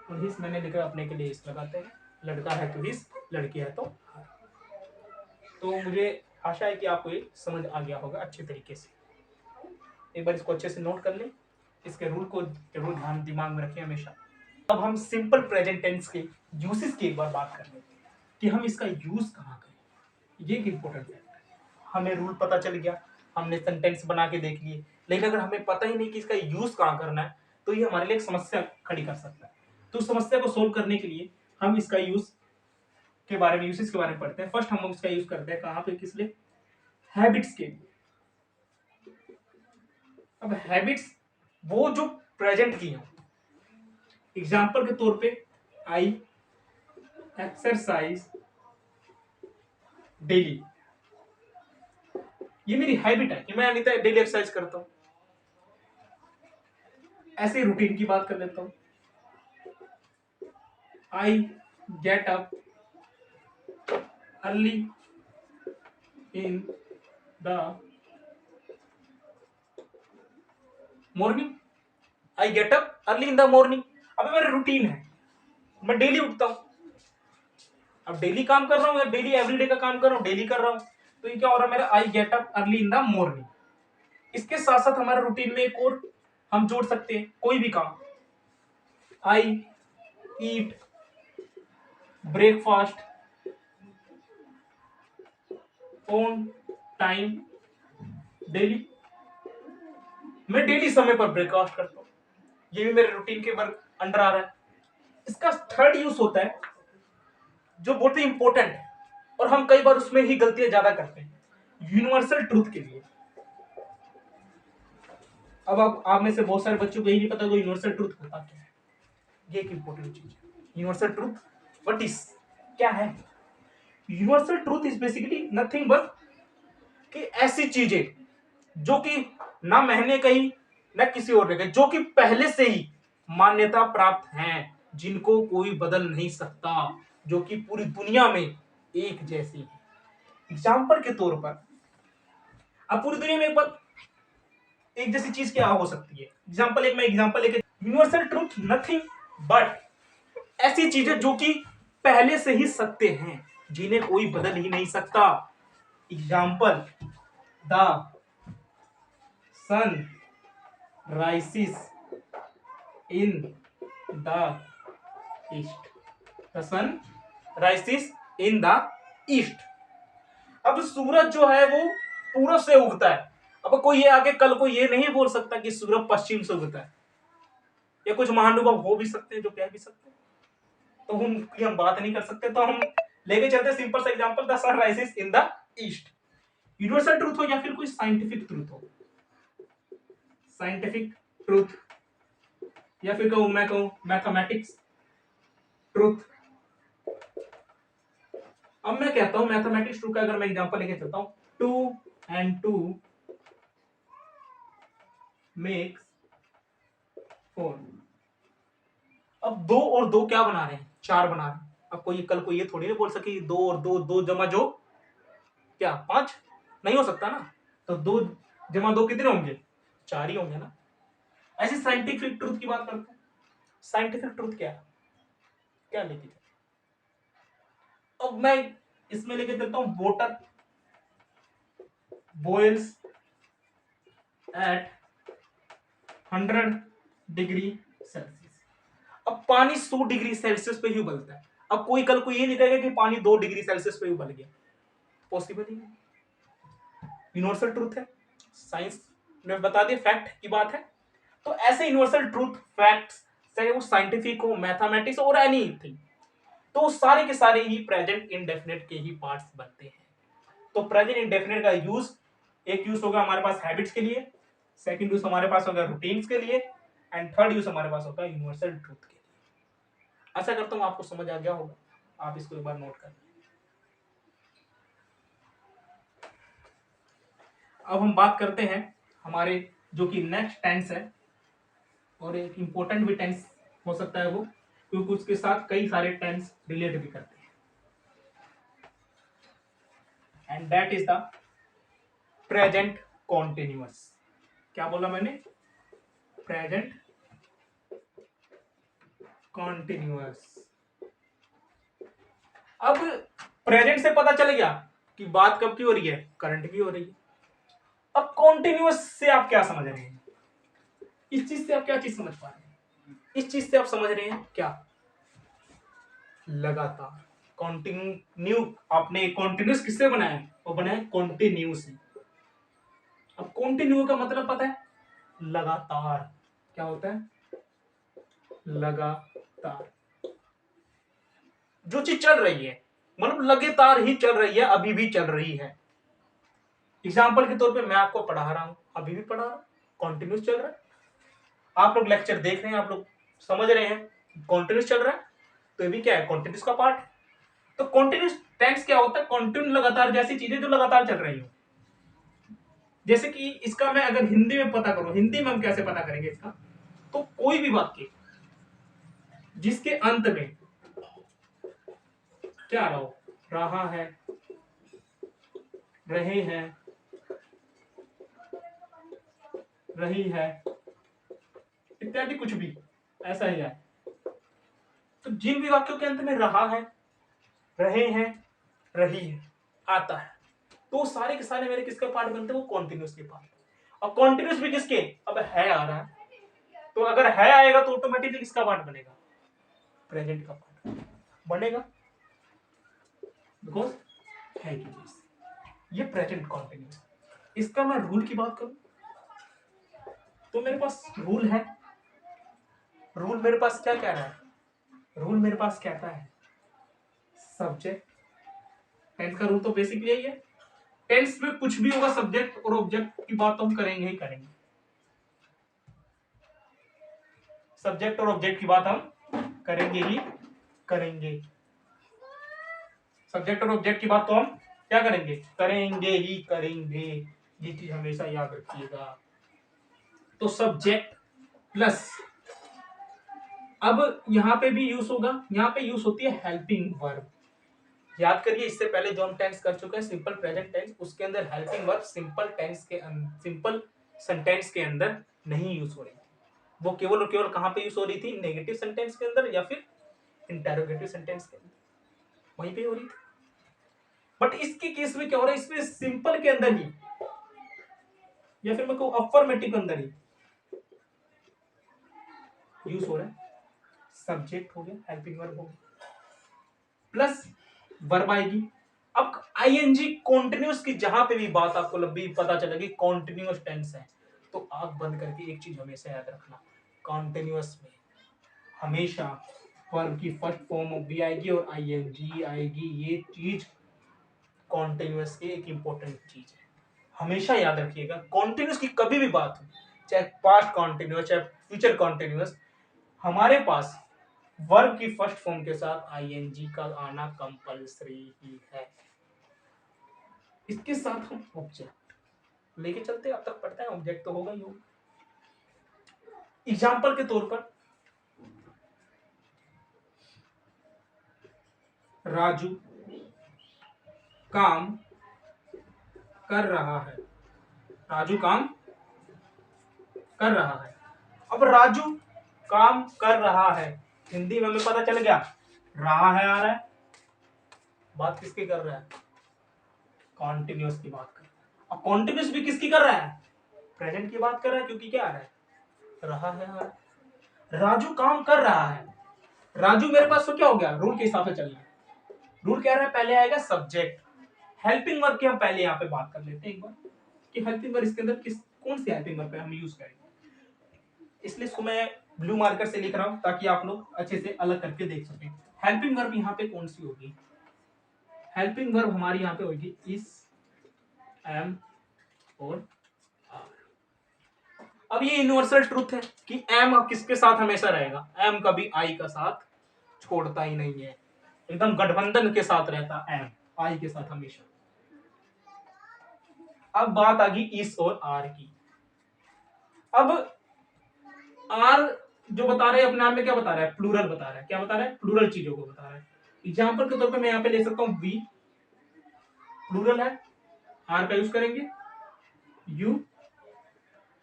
और हिस मैंने लिखा अपने के लिए इस लगाते हैं, लड़का है तो हिस, लड़की है तो हर। तो मुझे आशा है कि आपको ये समझ आ गया होगा अच्छे तरीके से। एक बार इसको अच्छे से नोट कर लें, इसके रूल को जरूर ध्यान दिमाग में रखें हमेशा। अब हम सिंपल प्रेजेंट टेंस के यूसेस की एक बार बात कर लेते हैं कि हम इसका यूज कहाँ करें। ये एक इंपॉर्टेंट है, हमें रूल पता चल गया, हमने सेंटेंस बना के देख लिए, लेकिन अगर हमें पता ही नहीं कि इसका यूज कहाँ करना है तो ये हमारे लिए एक समस्या खड़ी कर सकता है। तो उस समस्या को सोल्व करने के लिए हम इसका यूज के बारे में, यूसेस के बारे में पढ़ते हैं। फर्स्ट हम इसका यूज करते हैं कहाँ पे, किस लिए, हैबिट्स के लिए। अब हैबिट्स वो जो प्रेजेंट की हैं, एग्जाम्पल के तौर पे आई एक्सरसाइज डेली, ये मेरी हैबिट है कि मैं अनिता डेली एक्सरसाइज करता हूं। ऐसे रूटीन की बात कर लेता हूं, I get up early in the morning, I get up early in the morning. अब मेरा रूटीन है, मैं डेली उठता हूं, अब डेली काम कर रहा हूँ या डेली एवरीडे का काम कर रहा हूँ, डेली कर रहा हूँ, तो ये क्या हो रहा है मेरा, I get up early in the morning. इसके साथ साथ हमारे रूटीन में एक और हम जोड़ सकते हैं कोई भी काम, I eat breakfast on time daily. मैं डेली समय पर ब्रेकफास्ट करता हूँ, ये भी मेरे रूटीन के वर्क अंडर आ रहा है। इसका थर्ड यूज होता है जो बहुत ही इंपॉर्टेंट है और हम कई बार उसमें ही गलतियां ज्यादा करते हैं, यूनिवर्सल ट्रूथ के लिए। अब आप में से बहुत सारे बच्चों को यही नहीं पता कि यूनिवर्सल ट्रूथ होता क्या है। ये एक इंपॉर्टेंट चीज है, यूनिवर्सल ट्रूथ व्हाट इज, क्या है universal truth? Is basically nothing but कि ऐसी चीजें जो कि ना मैंने कही ना किसी और ने कही, जो कि पहले से ही मान्यता प्राप्त हैं, जिनको कोई बदल नहीं सकता, जो कि पूरी दुनिया में एक जैसी है। एग्जाम्पल के तौर पर, अब पूरी दुनिया में एक बार एक जैसी चीज क्या हो सकती है, मैं एग्जांपल लेके, यूनिवर्सल ट्रूथ नथिंग बट ऐसी चीजें जो कि पहले से ही सत्य हैं, जिन्हें कोई बदल ही नहीं सकता। Example, the sun rises in the east, the sun rises in the east. अब सूरज जो है वो पूरब से उगता है। अब कोई ये आगे कल को ये नहीं बोल सकता कि सूरज पश्चिम से उगता है, या कुछ महानुभव हो भी सकते हैं जो कह भी सकते हैं, तो हम बात नहीं कर सकते। तो हम लेके चलते सिंपल सा example, the sun rises in the east. Universal truth हो या फिर कोई साइंटिफिक ट्रूथ हो, साइंटिफिक ट्रूथ, या फिर मैं कहूं मैथमेटिक्स ट्रूथ। अब मैं कहता हूं मैथमेटिक्स ट्रूथ का अगर मैं एग्जांपल लेके चलता हूं, 2 and 2 मेक्स 4। अब 2 और 2 क्या बना रहे हैं, 4 बना रहे हैं। अब कोई कल को ये थोड़ी ना बोल सके 2 और 2, 2 जमा जो क्या 5 नहीं हो सकता ना, तो 2 जमा 2 कितने होंगे, 4 ही होंगे ना। ऐसी साइंटिफिक ट्रूथ की बात करते हैं। साइंटिफिक ट्रूथ क्या है, क्या लेके चलते, अब मैं इसमें लेके चलता हूं, water boils at 100 degree Celsius. अब पानी 100 डिग्री सेल्सियस पे ही उबलता है। अब कोई कल को ये नहीं कहेगा कि पानी 2 डिग्री सेल्सियस पे उबल गया, पॉसिबल ही नहीं। यूनिवर्सल ट्रूथ है, साइंस ने बता दिया, फैक्ट की बात है। तो ऐसे यूनिवर्सल ट्रूथ फैक्ट्स, चाहे वो साइंटिफिक हो, मैथमेटिक्स और एनीथिंग, तो सारे के सारे ही प्रेजेंट इंडेफिनिट के ही पार्ट्स बनते हैं। तो प्रेजेंट इंडेफिनिट का यूज, एक यूज होगा हमारे पास हैबिट्स के लिए, सेकंड यूज हमारे पास होगा रूटीन्स के लिए, एंड थर्ड यूज हमारे पास होगा यूनिवर्सल ट्रूथ के लिए। आशा करता हूं आपको समझ आ गया होगा, आप इसको एक बार नोट कर। अब हम बात करते हैं हमारे जो कि नेक्स्ट टेंस है, और एक इंपॉर्टेंट भी टेंस हो सकता है वो, क्योंकि उसके साथ कई सारे टेंस रिलेट भी करते हैं, and that is the present continuous. क्या बोला मैंने, प्रेजेंट कॉन्टिन्यूअस। अब प्रेजेंट से पता चल गया कि बात कब की हो रही है, करंट की हो रही है। अब कॉन्टिन्यूअस से आप क्या समझ रहे हैं, इस चीज से आप क्या चीज समझ पा रहे हैं, इस चीज से आप समझ रहे हैं क्या, लगातार, कॉन्टिन्यू। आपने कॉन्टिन्यूस किससे बनाया, वो बनाया कॉन्टिन्यू से। अब कॉन्टिन्यू का मतलब पता है, लगातार। क्या होता है, लगातार जो चीज चल रही है, मतलब लगातार ही चल रही है, अभी भी चल रही है। एग्जाम्पल के तौर पे मैं आपको पढ़ा रहा हूं, अभी भी पढ़ा रहा हूं, कॉन्टिन्यूस चल रहा है। आप लोग लेक्चर देख रहे हैं, आप लोग समझ रहे हैं कॉन्टिन्यूस चल रहा है, तो ये भी क्या है, कॉन्टिन्यूस का पार्ट है। तो कॉन्टिन्यूस टेंस क्या होता है, कॉन्टिन्यू, लगातार, जैसी चीजें जो लगातार चल रही हो। जैसे कि इसका मैं अगर हिंदी में पता करूं, हिंदी में हम कैसे पता करेंगे इसका, तो कोई भी वाक्य जिसके अंत में क्या रहा है, रहे हैं, रही है, इत्यादि कुछ भी ऐसा ही है, तो जिन भी वाक्यों के अंत में रहा है, रहे हैं, रही है, आता है, तो सारे के सारे मेरे किसके पार्ट बनते हैं? वो कॉन्टिन्यूस के पार्ट। और कॉन्टिन्यूस भी किसके? अब है आ रहा है, तो अगर है आएगा तो ऑटोमेटिकली किसका पार्ट बनेगा? प्रेजेंट का पार्ट बनेगा, बिकॉज है की वजह से। ये प्रेजेंट कॉन्टिन्यूस। इसका मैं रूल की बात करूं तो मेरे पास रूल है। रूल मेरे पास क्या कह रहा है? रूल मेरे पास कहता है सब्जेक्ट, टेंस का रूल तो बेसिकली यही है। टेंस में कुछ भी होगा सब्जेक्ट और ऑब्जेक्ट की बात तो हम करेंगे ही करेंगे। सब्जेक्ट और ऑब्जेक्ट की बात हम करेंगे ही करेंगे। सब्जेक्ट और ऑब्जेक्ट की बात तो हम क्या करेंगे? करेंगे ही करेंगे। ये चीज हमेशा याद रखिएगा। तो सब्जेक्ट प्लस, अब यहां पे भी यूज होगा, यहां पे यूज होती है हेल्पिंग वर्ब। याद करिए, इससे पहले जो हम टेंस कर चुके हैं सिंपल प्रेजेंट टेंस, उसके अंदर हेल्पिंग वर्ब सिंपल टेंस के सिंपल सेंटेंस के अंदर नहीं यूज हो रही थी। वो केवल और केवल कहां पे यूज हो रही थी? नेगेटिव सेंटेंस के अंदर या फिर इंटरोगेटिव सेंटेंस के अंदर, वहीं पे हो रही थी। बट इसके केस में क्या हो रहा है? इसमें सिंपल के अंदर ही या फिर मैं कहूं अफर्मेटिव के अंदर ही यूज हो रहा है। सब्जेक्ट हो गया, हेल्पिंग वर्ब हो गया, प्लस वर्ब आएगी। अब आईएनजी कॉन्टिन्यूस की जहां पे भी बात आपको लंबी पता चलेगी कॉन्टिन्यूस टेंस है, तो आंख बंद करके एक चीज हमेशा याद रखना, कॉन्टिन्यूस में हमेशा वर्ब की फर्स्ट फॉर्म ऑफ बी आएगी और आईएनजी आएगी। ये चीज कॉन्टिन्यूस की एक इंपॉर्टेंट चीज है, हमेशा याद रखिएगा। कॉन्टिन्यूस की कभी भी बात हो, चाहे पास्ट कॉन्टिन्यूस चाहे फ्यूचर कॉन्टिन्यूस, हमारे पास वर्ब की फर्स्ट फॉर्म के साथ आईएनजी का आना कंपलसरी ही है। इसके साथ हम ऑब्जेक्ट लेके चलते हैं, अब तक पढ़ते हैं, ऑब्जेक्ट तो होगा ही होगा। एग्जाम्पल के तौर पर राजू काम कर रहा है। राजू काम कर रहा है। अब राजू काम कर रहा है, हिंदी में हमें पता चल गया, रहा है आ रहा है, बात किसकी कर रहा है? कॉन्टिन्यूस की बात कर रहा है। अब कॉन्टिन्यूस भी किसकी कर रहा है? प्रेजेंट की बात कर रहा है, क्योंकि क्या आ रहा है? रहा है आ रहा है। राजू काम कर रहा है, राजू मेरे पास तो क्या हो गया? रूल के हिसाब से चलिए, रूल कह रहा है पहले आएगा सब्जेक्ट। हेल्पिंग वर्ब की हम पहले यहाँ पे बात कर लेते हैं एक बार, कि हेल्पिंग वर्ब इसके अंदर किस कौन सी हेल्पिंग वर्ब पे हम यूज करेंगे। इसलिए इसको मैं ब्लू मार्कर से लिख रहा हूं ताकि आप लोग अच्छे से अलग करके देख सकें। हेल्पिंग वर्ब यहाँ पे कौन सी होगी? हेल्पिंग वर्ब हमारी यहाँ पे होगी इस, एम और आर। अब ये यूनिवर्सल ट्रूथ है कि एम किसके साथ हमेशा रहेगा? एम कभी आई का साथ छोड़ता ही नहीं है, एकदम गठबंधन के साथ रहता एम, आई के साथ हमेशा। अब बात आ गई इस और आर की। अब आर जो बता रहे हैं अपने आप में क्या बता रहा है? प्लूरल बता रहा है। क्या बता रहा है? प्लूरल चीजों को बता रहा है। एग्जाम्पल के तौर पे मैं यहाँ पे ले सकता हूँ वी, प्लूरल है, आर का यूज करेंगे, यू।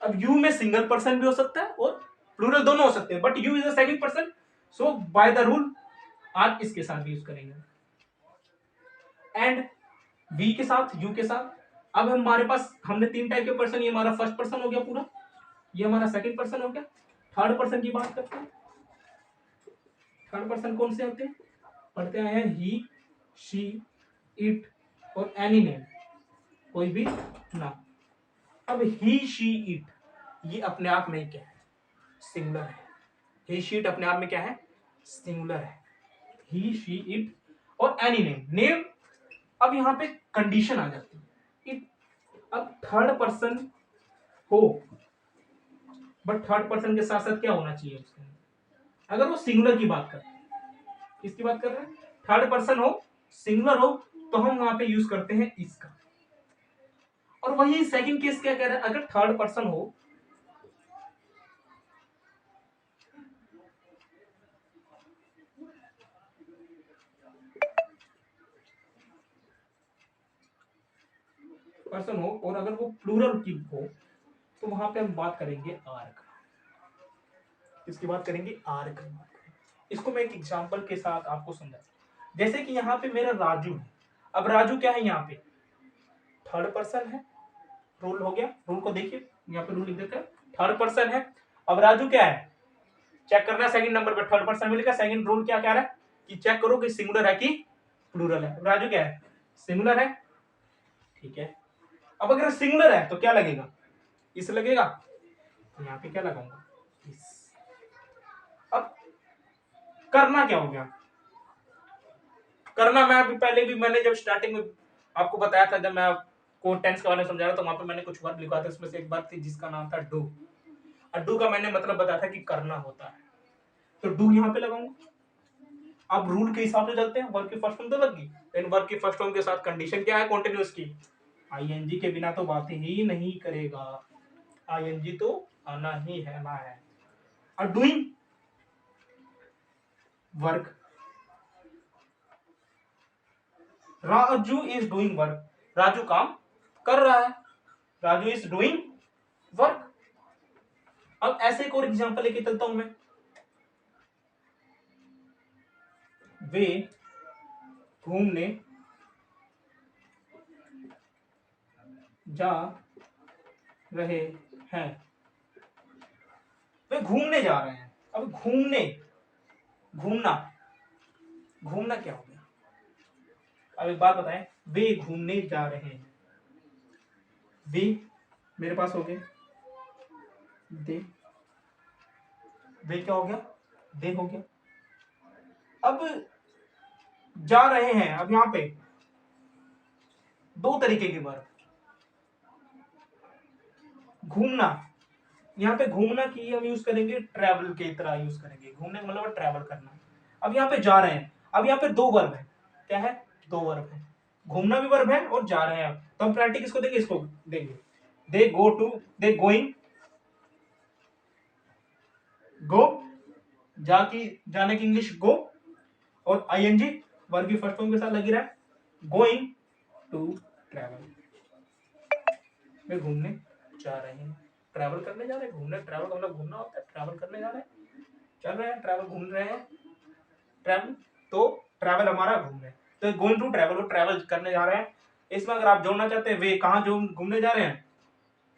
अब यू में सिंगल पर्सन भी हो सकता है और प्लूरल दोनों हो सकते हैं, but you is the second person, so by the rule are इसके साथ भी यूज करेंगे। एंड वी के साथ, यू के साथ। अब हमारे पास हमने तीन टाइप के पर्सन, ये हमारा फर्स्ट पर्सन हो गया पूरा, ये हमारा सेकंड पर्सन हो गया। थर्ड पर्सन की बात करते हैं। थर्ड पर्सन कौन से होते हैं? पढ़ते आए हैं ही, शी, इट और एनी नेम, कोई भी ना। अब ही, शी, इट ये अपने आप में क्या है? सिंगुलर है। ही, शी, इट अपने आप में क्या है? सिंगुलर है। ही, शी, इट और एनी नेम, नेम। अब यहां पे कंडीशन आ जाती है, इट अब थर्ड पर्सन हो, बट थर्ड पर्सन के साथ साथ क्या होना चाहिए उसके अंदर? अगर वो सिंगुलर की बात कर रहे हैं, किसकी बात कर रहे हैं? थर्ड पर्सन हो, सिंगुलर हो, तो हम वहां पे यूज करते हैं इसका। और वही सेकंड केस क्या कह रहा है? अगर थर्ड पर्सन हो, पर्सन हो और अगर वो प्लूरल की हो, तो वहां पे हम बात करेंगे आर का। किसकी बात करेंगे? आर का। इसको मैं एक एग्जांपल के साथ आपको समझा। जैसे कि यहाँ पे मेरा राजू है, अब राजू क्या है यहाँ पे, थर्ड पर्सन है, रूल हो गया, रूल को देखिए यहाँ पे रूल लिख देते हैं, थर्ड पर्सन है। अब राजू क्या है, चेक करना है सेकंड नंबर पे थर्ड पर्सन मिलेगा, सेकंड रूल क्या कह रहा है कि चेक करो कि सिंगुलर है कि प्लूरल है। राजू क्या है, सिंगुलर है, ठीक है। अब अगर सिंगुलर है तो क्या लगेगा, इस लगेगा, तो यहाँ पे क्या लगाऊंगा, इस। अब करना क्या हो गया, करना मैं अभी पहले भी मैंने जब स्टार्टिंग में आपको बताया था, जब मैं आपको टेंस के बारे में समझा रहा था, वहां पे मैंने कुछ वर्ड लिखा था, उसमें से एक बात थी जिसका नाम था डू। डू का मैंने मतलब बताया था कि करना होता है, तो डू यहाँ पे लगाऊंगा। अब रूल के हिसाब से चलते हैं, वर्ब की फर्स्ट फॉर्म तो लग गई, लेकिन वर्ब की फर्स्ट फॉर्म के साथ कंडीशन क्या है कॉन्टिन्यूअस की, आईएनजी के बिना तो बात ही नहीं करेगा, आईएनजी तो आना ही है ना है। और doing work, Raju is doing work, Raju काम कर रहा है, राजू इज डूइंग वर्क। अब ऐसे एक और एग्जांपल लेके चलता हूं मैं, वे घूमने जा रहे हैं, वे घूमने जा रहे हैं। अब घूमने, घूमना, घूमना क्या हो गया, अब एक बात बताएं, वे घूमने जा रहे हैं, वे मेरे पास हो गए, दे, वे क्या हो गया, दे हो गया। अब जा रहे हैं, अब यहां पे दो तरीके के वर्ब, घूमना, यहाँ पे घूमना की हम यूज करेंगे ट्रैवल के तरह यूज करेंगे, घूमने का मतलब ट्रैवल करना। अब यहाँ पे जा रहे हैं, अब यहाँ पे दो वर्ब है, क्या है, दो वर्ब है, घूमना भी वर्ब है और जा रहे हैं। तो हम प्रायोरिटी किसको देंगे, इसको देंगे, दे गो टू, दे गोइंग, गो, जाकी जाने की इंग्लिश गो, और आईएनजी वर्ब की फर्स्ट फॉर्म के साथ लगी रहा है, गोइंग टू ट्रैवल, वे घूमने जा रहे हैं, ट्रैवल करने जा रहे हैं, घूमने, ट्रैवल का मतलब घूमना होता है, ट्रैवल करने जा रहे हैं, चल रहे हैं, ट्रैवल घूम रहे हैं, ट्रैवल, तो ट्रैवल हमारा घूमने, तो गोइंग टू ट्रैवल, वो ट्रैवल करने जा रहे हैं। इसमें अगर आप जोड़ना चाहते हैं वे कहाँ जो घूमने जा रहे हैं,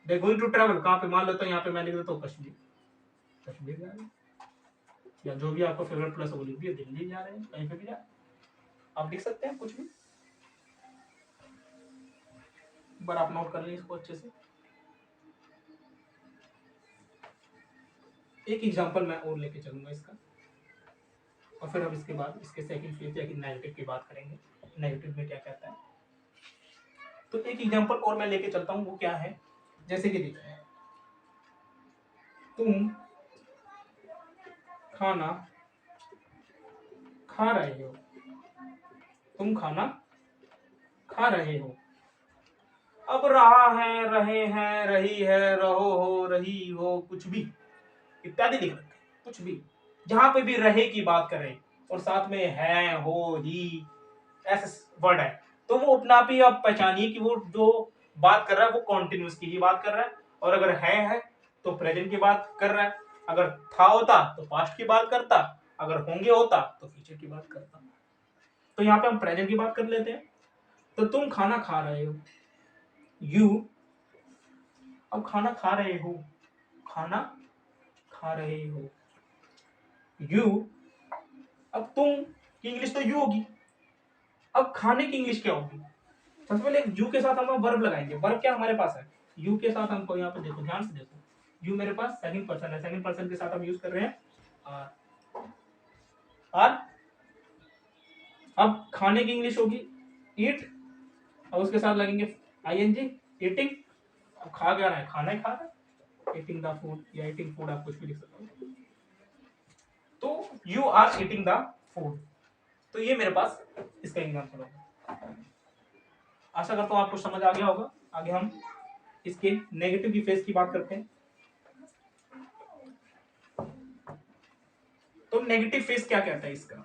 दे गोइंग टू ट्रैवल कहाँ पे, मान लेता हूँ यहाँ पे मैं लिख देता हूँ कश्मीर, कश्मीर जा रहे हैं, या जो भी आपको फेवरेट प्लेस है वो लिख दिया, दिल्ली जा रहे हैं, कहीं पे भी जा, आप लिख सकते हैं कुछ भी, पर आप नोट कर लीजिए इसको अच्छे से। एक एग्जांपल मैं और लेके चलूंगा इसका, और फिर हम इसके बाद इसके सेकंड फेज या नेगेटिव की बात करेंगे, नेगेटिव में क्या कहता है। तो एक एग्जांपल और मैं लेके चलता हूं, वो क्या है, जैसे कि देखिए, तुम खाना खा रहे हो, तुम खाना खा रहे हो। अब रहा है, रहे हैं, रही है, रहो हो, रही हो, कुछ भी इत्यादि लिख रखे, कुछ भी जहां पे भी रहे की बात करें और साथ में है, हो, ही, ऐसे वर्ड है, तो वो अपना आप ही आप पहचानिए कि वो जो बात कर रहा है वो कॉन्टिन्यूस की ही बात कर रहा है, और अगर है तो प्रेजेंट की बात कर रहा है, अगर था होता तो पास्ट की बात करता, अगर होंगे होता तो फ्यूचर की बात करता। तो यहाँ पे हम प्रेजेंट की बात कर लेते हैं, तो तुम खाना खा रहे हो, यू, अब खाना खा रहे हो, खाना खा रहे हो, यू, अब तुम की इंग्लिश तो यू होगी, अब खाने की इंग्लिश क्या होगी, सबसे पहले यू के साथ हम वर्ब लगाएंगे, वर्ब क्या हमारे पास है, यू के साथ हमको यहाँ पे देखो, ध्यान से देखो, यू मेरे पास सेकंड पर्सन है, सेकंड पर्सन के साथ हम यूज कर रहे हैं आर, आर, अब खाने की इंग्लिश होगी ईट, और उसके साथ लगेंगे आईएनजी, ईटिंग, अब खा क्या रहा है, खाना ही खा रहा है, ईटिंग द फूड या ईटिंग फूड आप कुछ भी लिख सकते हो, तो you are eating the food, तो ये मेरे पास इसका एग्जांपल होगा। आशा करता हूं आपको समझ आ गया होगा। आगे हम इसके नेगेटिव की फेस की बात करते हैं। तो नेगेटिव फेस क्या कहता है इसका,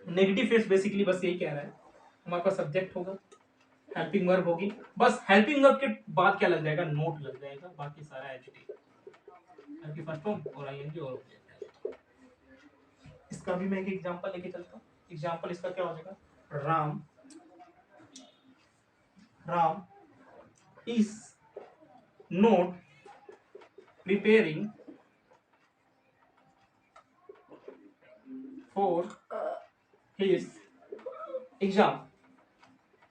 नेगेटिव फेस बेसिकली बस यही कह रहा है, हमारे पास सब्जेक्ट होगा, हेल्पिंग वर्ब होगी, बस हेल्पिंग वर्ब के बाद क्या लग जाएगा, नोट लग जाएगा, बाकी सारा एडजेक्टिव, फर्स्ट फॉर्म और आईएनजी और ऑब्जेक्ट। इसका भी मैं एक एग्जांपल लेके चलता हूँ। एग्जांपल इसका क्या हो जाएगा, Ram is not preparing for his exam.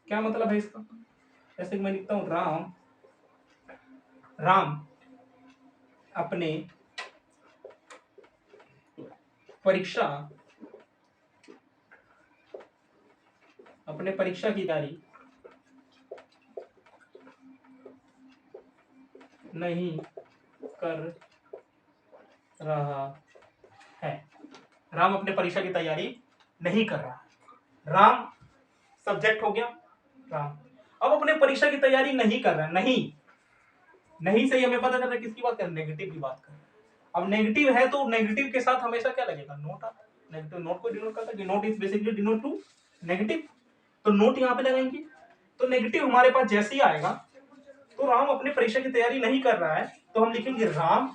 क्या मतलब है इसका, जैसे कि मैं लिखता हूं राम अपने परीक्षा की तैयारी नहीं कर रहा है। राम अपने परीक्षा की तैयारी नहीं कर रहा है। राम सब्जेक्ट हो गया, राम अब अपने परीक्षा की तैयारी नहीं कर रहा है। नहीं से हमें पता चल रहा है किसकी बात कर, नेगेटिव की बात कर। अब नेगेटिव है तो नेगेटिव के साथ हमेशा क्या लगेगा, नोट आता है। नेगेटिव नोट को डिनोट करता है, not is basically denote to negative, तो नोट यहाँ पे लगाएंगे। तो नेगेटिव हमारे पास जैसे ही आएगा तो राम अपने परीक्षा की तैयारी नहीं कर रहा है, तो हम लिखेंगे राम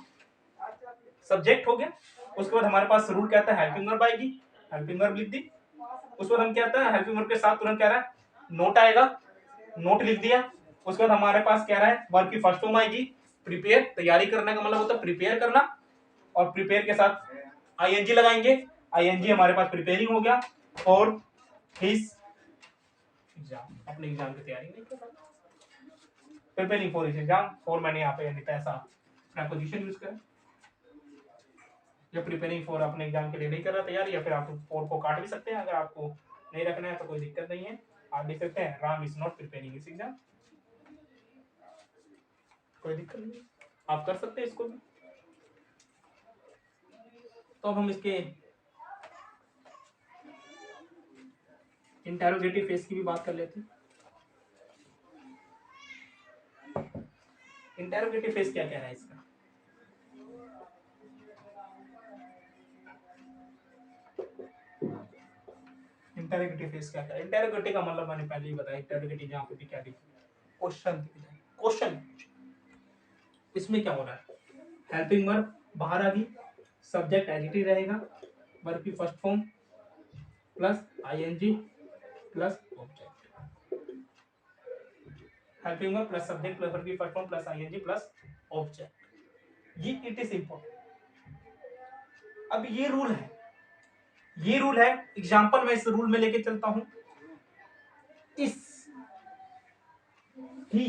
सब्जेक्ट हो गया। उसके बाद हमारे पास रूल कहता है हेल्पिंग वर्ब आएगी, हेल्पिंग वर्ब लिख दी। उसके बाद हम क्या कहता है, हेल्पिंग वर्ब के साथ तुरंत कह रहा है नोट आएगा, नोट लिख दिया। उसके बाद हमारे पास कह रहा है वर्ब की फर्स्ट फॉर्म आएगी, प्रिपेयर, तैयारी करने का मतलब होता है प्रिपेयर करना, और प्रिपेयर के साथ आईएनजी लगाएंगे। आईएनजी हमारे पास प्रिपेयरिंग हो गया, और हिज एग्जाम, अपने एग्जाम की तैयारी नहीं कर रहा, preparing for his exam. For मैंने यहाँ पे ऐसा प्रीपोजिशन यूज करा, या प्रिपेयरिंग फॉर अपने एग्जाम के लिए नहीं कर रहा तैयारी, या फिर आप फॉर को काट भी सकते हैं, अगर आपको नहीं रखना है तो कोई दिक्कत नहीं है, आप लिख सकते हैं Ram is not preparing his exam, कोई दिक्कत नहीं, आप कर सकते हैं इसको भी। तो अब हम इसके इंटेरोगेटिव फेस की भी बात कर लेते हैं। इंटेरोगेटिव फेस क्या कह रहा है इसका, इंटेरोगेटिव फेस क्या कह रहा है। इंटेरोगेटिव का मतलब मैंने पहले ही बताया, इंटेरोगेटिव यहाँ पे भी क्या लिखा, क्वेश्चन। इसमें क्या हो रहा है, हेल्पिंग वर्ब बाहर आ गई, सब्जेक्ट एडिटिव रहेगा, वर्ब की first form plus ING plus object, helping verb plus subject plus verb की first form plus ING plus object, ये इट इज इंपॉर्टेंट। अब ये रूल है, एग्जांपल मैं इस रूल में लेके चलता हूं। Is he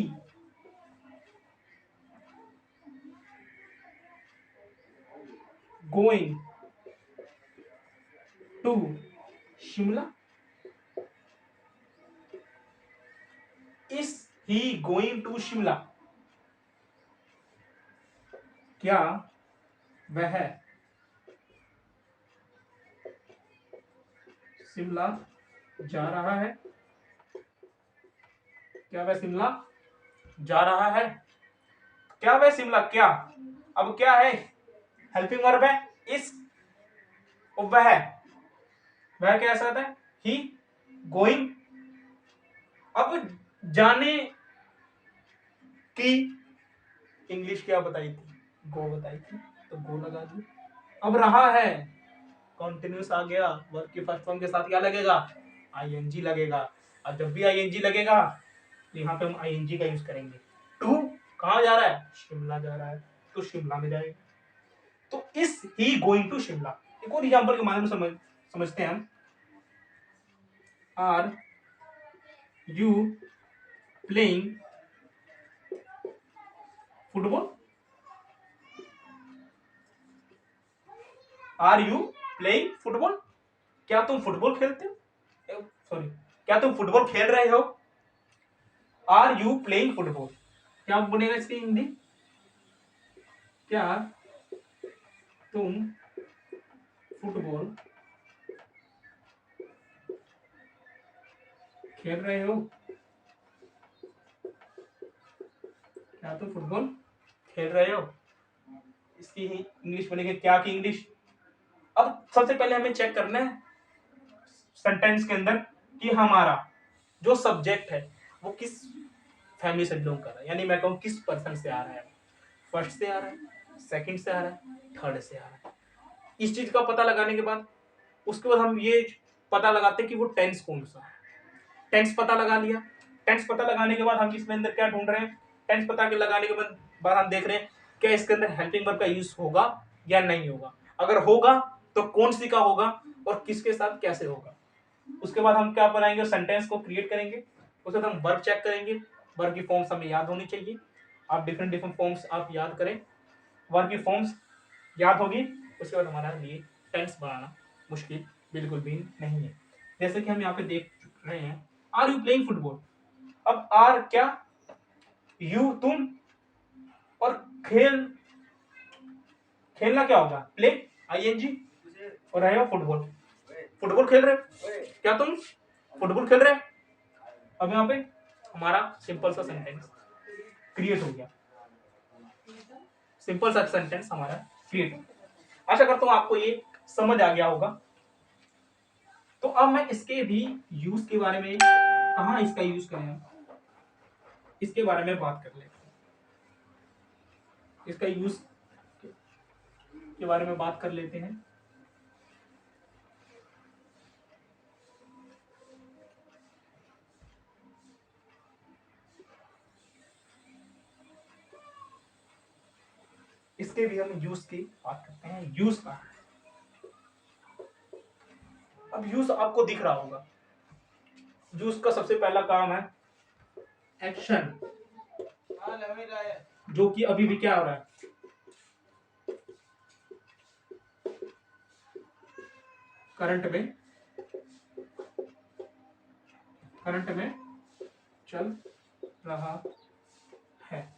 going to Shimla, is he going to Shimla, क्या वह शिमला जा रहा है, क्या वह शिमला जा रहा है, क्या वह शिमला, क्या अब क्या है, हेल्पिंग वर्ब है इस, वह कैसा आता है, ही गोइंग। अब जाने की इंग्लिश क्या बताई थी, गो बताई थी, तो गो लगा दी। अब रहा है कॉन्टिन्यूस आ गया, वर्ब की फर्स्ट फॉर्म के साथ क्या लगेगा, आईएनजी लगेगा, और जब भी आईएनजी लगेगा तो यहाँ पे हम आईएनजी का यूज करेंगे। टू कहाँ जा रहा है, शिमला जा रहा है, तो शिमला में जाएगा। तो इस ही गोइंग टू शिमला, एक और एग्जांपल के माध्यम में समझते हैं हम। Are you playing football, are you playing football, क्या तुम फुटबॉल खेलते हो, सॉरी क्या तुम फुटबॉल खेल रहे हो, आर यू प्लेइंग फुटबॉल, क्या बनेगा इसकी हिंदी, क्या तुम फुटबॉल खेल रहे हो, क्या तुम फुटबॉल खेल रहे हो, इसकी ही इंग्लिश बनेगी क्या की इंग्लिश। अब सबसे पहले हमें चेक करना है सेंटेंस के अंदर कि हमारा जो सब्जेक्ट है वो किस फैमिली से बिलोंग कर रहा है, यानी मैं कहूँ किस पर्सन से आ रहा है, फर्स्ट से आ रहा है, सेकंड से आ रहा है, थर्ड से आ रहा है। इस चीज का पता लगाने के बाद उसके बाद हम ये पता लगाते हैं कि वो टेंस कौन सा है। टेंस पता लगा लिया। टेंस पता लगाने के बाद हम इसमें अंदर क्या ढूंढ रहे हैं, टेंस पता के लगाने के बाद हम देख रहे हैं क्या इसके अंदर हेल्पिंग वर्ब का यूज होगा या नहीं होगा। अगर होगा तो कौन सी का होगा और किसके साथ कैसे होगा। उसके बाद हम क्या बनाएंगे, सेंटेंस को क्रिएट करेंगे। उसके बाद हम वर्ब चेक करेंगे। वर्ब की फॉर्म्स हमें याद होनी चाहिए। आप डिफरेंट फॉर्म्स आप याद करें, वर्ब की फॉर्म्स याद होगी, उसके बाद हमारा लिए टेंस बनाना मुश्किल बिल्कुल भी नहीं है। जैसे कि हम यहाँ पे देख रहे हैं, आर यू प्लेइंग फुटबॉल। अब आर क्या, यू तुम, और खेलना क्या होगा, प्ले आईएनजी, और रहेगा फुटबॉल। फुटबॉल खेल रहे हो क्या तुम, फुटबॉल खेल रहे हो। अब यहाँ पे हमारा सिंपल सा सेंटेंस क्रिएट हो गया। सिंपल सा सेंटेंस हमारा क्रिएट हो गया। आशा करता हूं आपको ये समझ आ गया होगा। तो अब मैं इसके भी यूज के बारे में, कहाँ इसका यूज करें, इसके बारे में बात कर लेते हैं। इसका यूज के बारे में बात कर लेते हैं। इसके भी हम यूज की बात करते हैं। यूज का, अब यूज आपको दिख रहा होगा। यूज का सबसे पहला काम है एक्शन, जो कि अभी भी क्या हो रहा है, करंट में चल रहा है।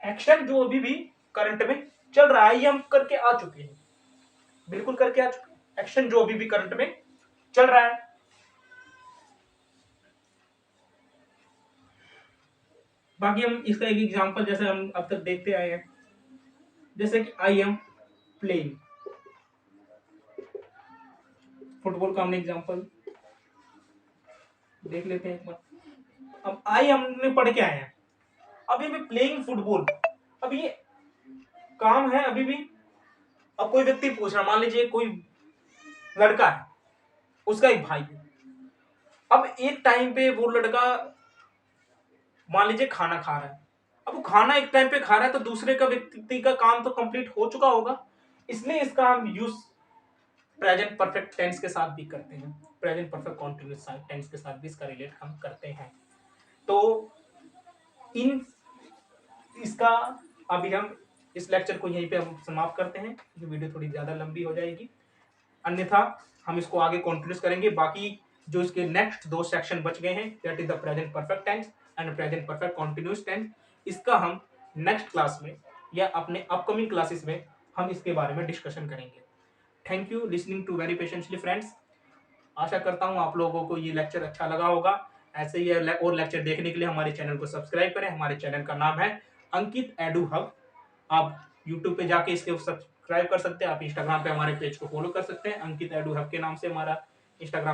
एक्शन जो अभी भी करंट में चल रहा है, ये हम करके आ चुके हैं, बिल्कुल करके आ चुके हैं। एक्शन जो अभी भी करंट में चल रहा है। बाकी हम इसका एक एग्जांपल जैसे हम अब तक देखते आए हैं, जैसे कि आई एम प्लेइंग, फुटबॉल का हमने एग्जांपल देख लेते हैं एक बार। अब आई हमने पढ़ के आए हैं, अभी भी प्लेइंग फुटबॉल, अब ये काम है अभी भी। अब कोई व्यक्ति पूछ रहा, मान लीजिए कोई लड़का है, उसका एक भाई है। अब एक टाइम पे वो लड़का मान लीजिए खाना खा रहा है। अब वो खाना एक टाइम पे खा रहा है तो दूसरे का व्यक्ति का काम तो कंप्लीट हो चुका होगा, इसलिए इसका हम यूज प्रेजेंट परफेक्ट टेंस के साथ भी करते हैं। प्रेजेंट परफेक्ट कॉन्टिन्यूअस टेंस के साथ भी इसका रिलेट हम करते हैं। तो इन इसका अभी हम इस लेक्चर को यहीं पे हम समाप्त करते हैं, क्योंकि वीडियो थोड़ी ज्यादा लंबी हो जाएगी। अन्यथा हम इसको आगे कंटिन्यूस करेंगे। बाकी जो इसके नेक्स्ट 2 सेक्शन बच गए हैं, that is the present perfect tense and present perfect continuous tense, इसका हम नेक्स्ट क्लास में या अपने अपकमिंग क्लासेस में हम इसके बारे में डिस्कशन करेंगे। Thank you listening to very patiently friends. आशा करता हूँ आप लोगों को ये लेक्चर अच्छा लगा होगा। ऐसे ही और लेक्चर देखने के लिए हमारे चैनल को सब्सक्राइब करें। हमारे चैनल का नाम है अंकित एडू हब। आप YouTube पे जाके इसके सब्सक्राइब कर सकते हैं। आप इंस्टाग्राम पे हमारे पेज को फॉलो कर सकते हैं, अंकित एडू हब के नाम से हमारा इंस्टाग्राम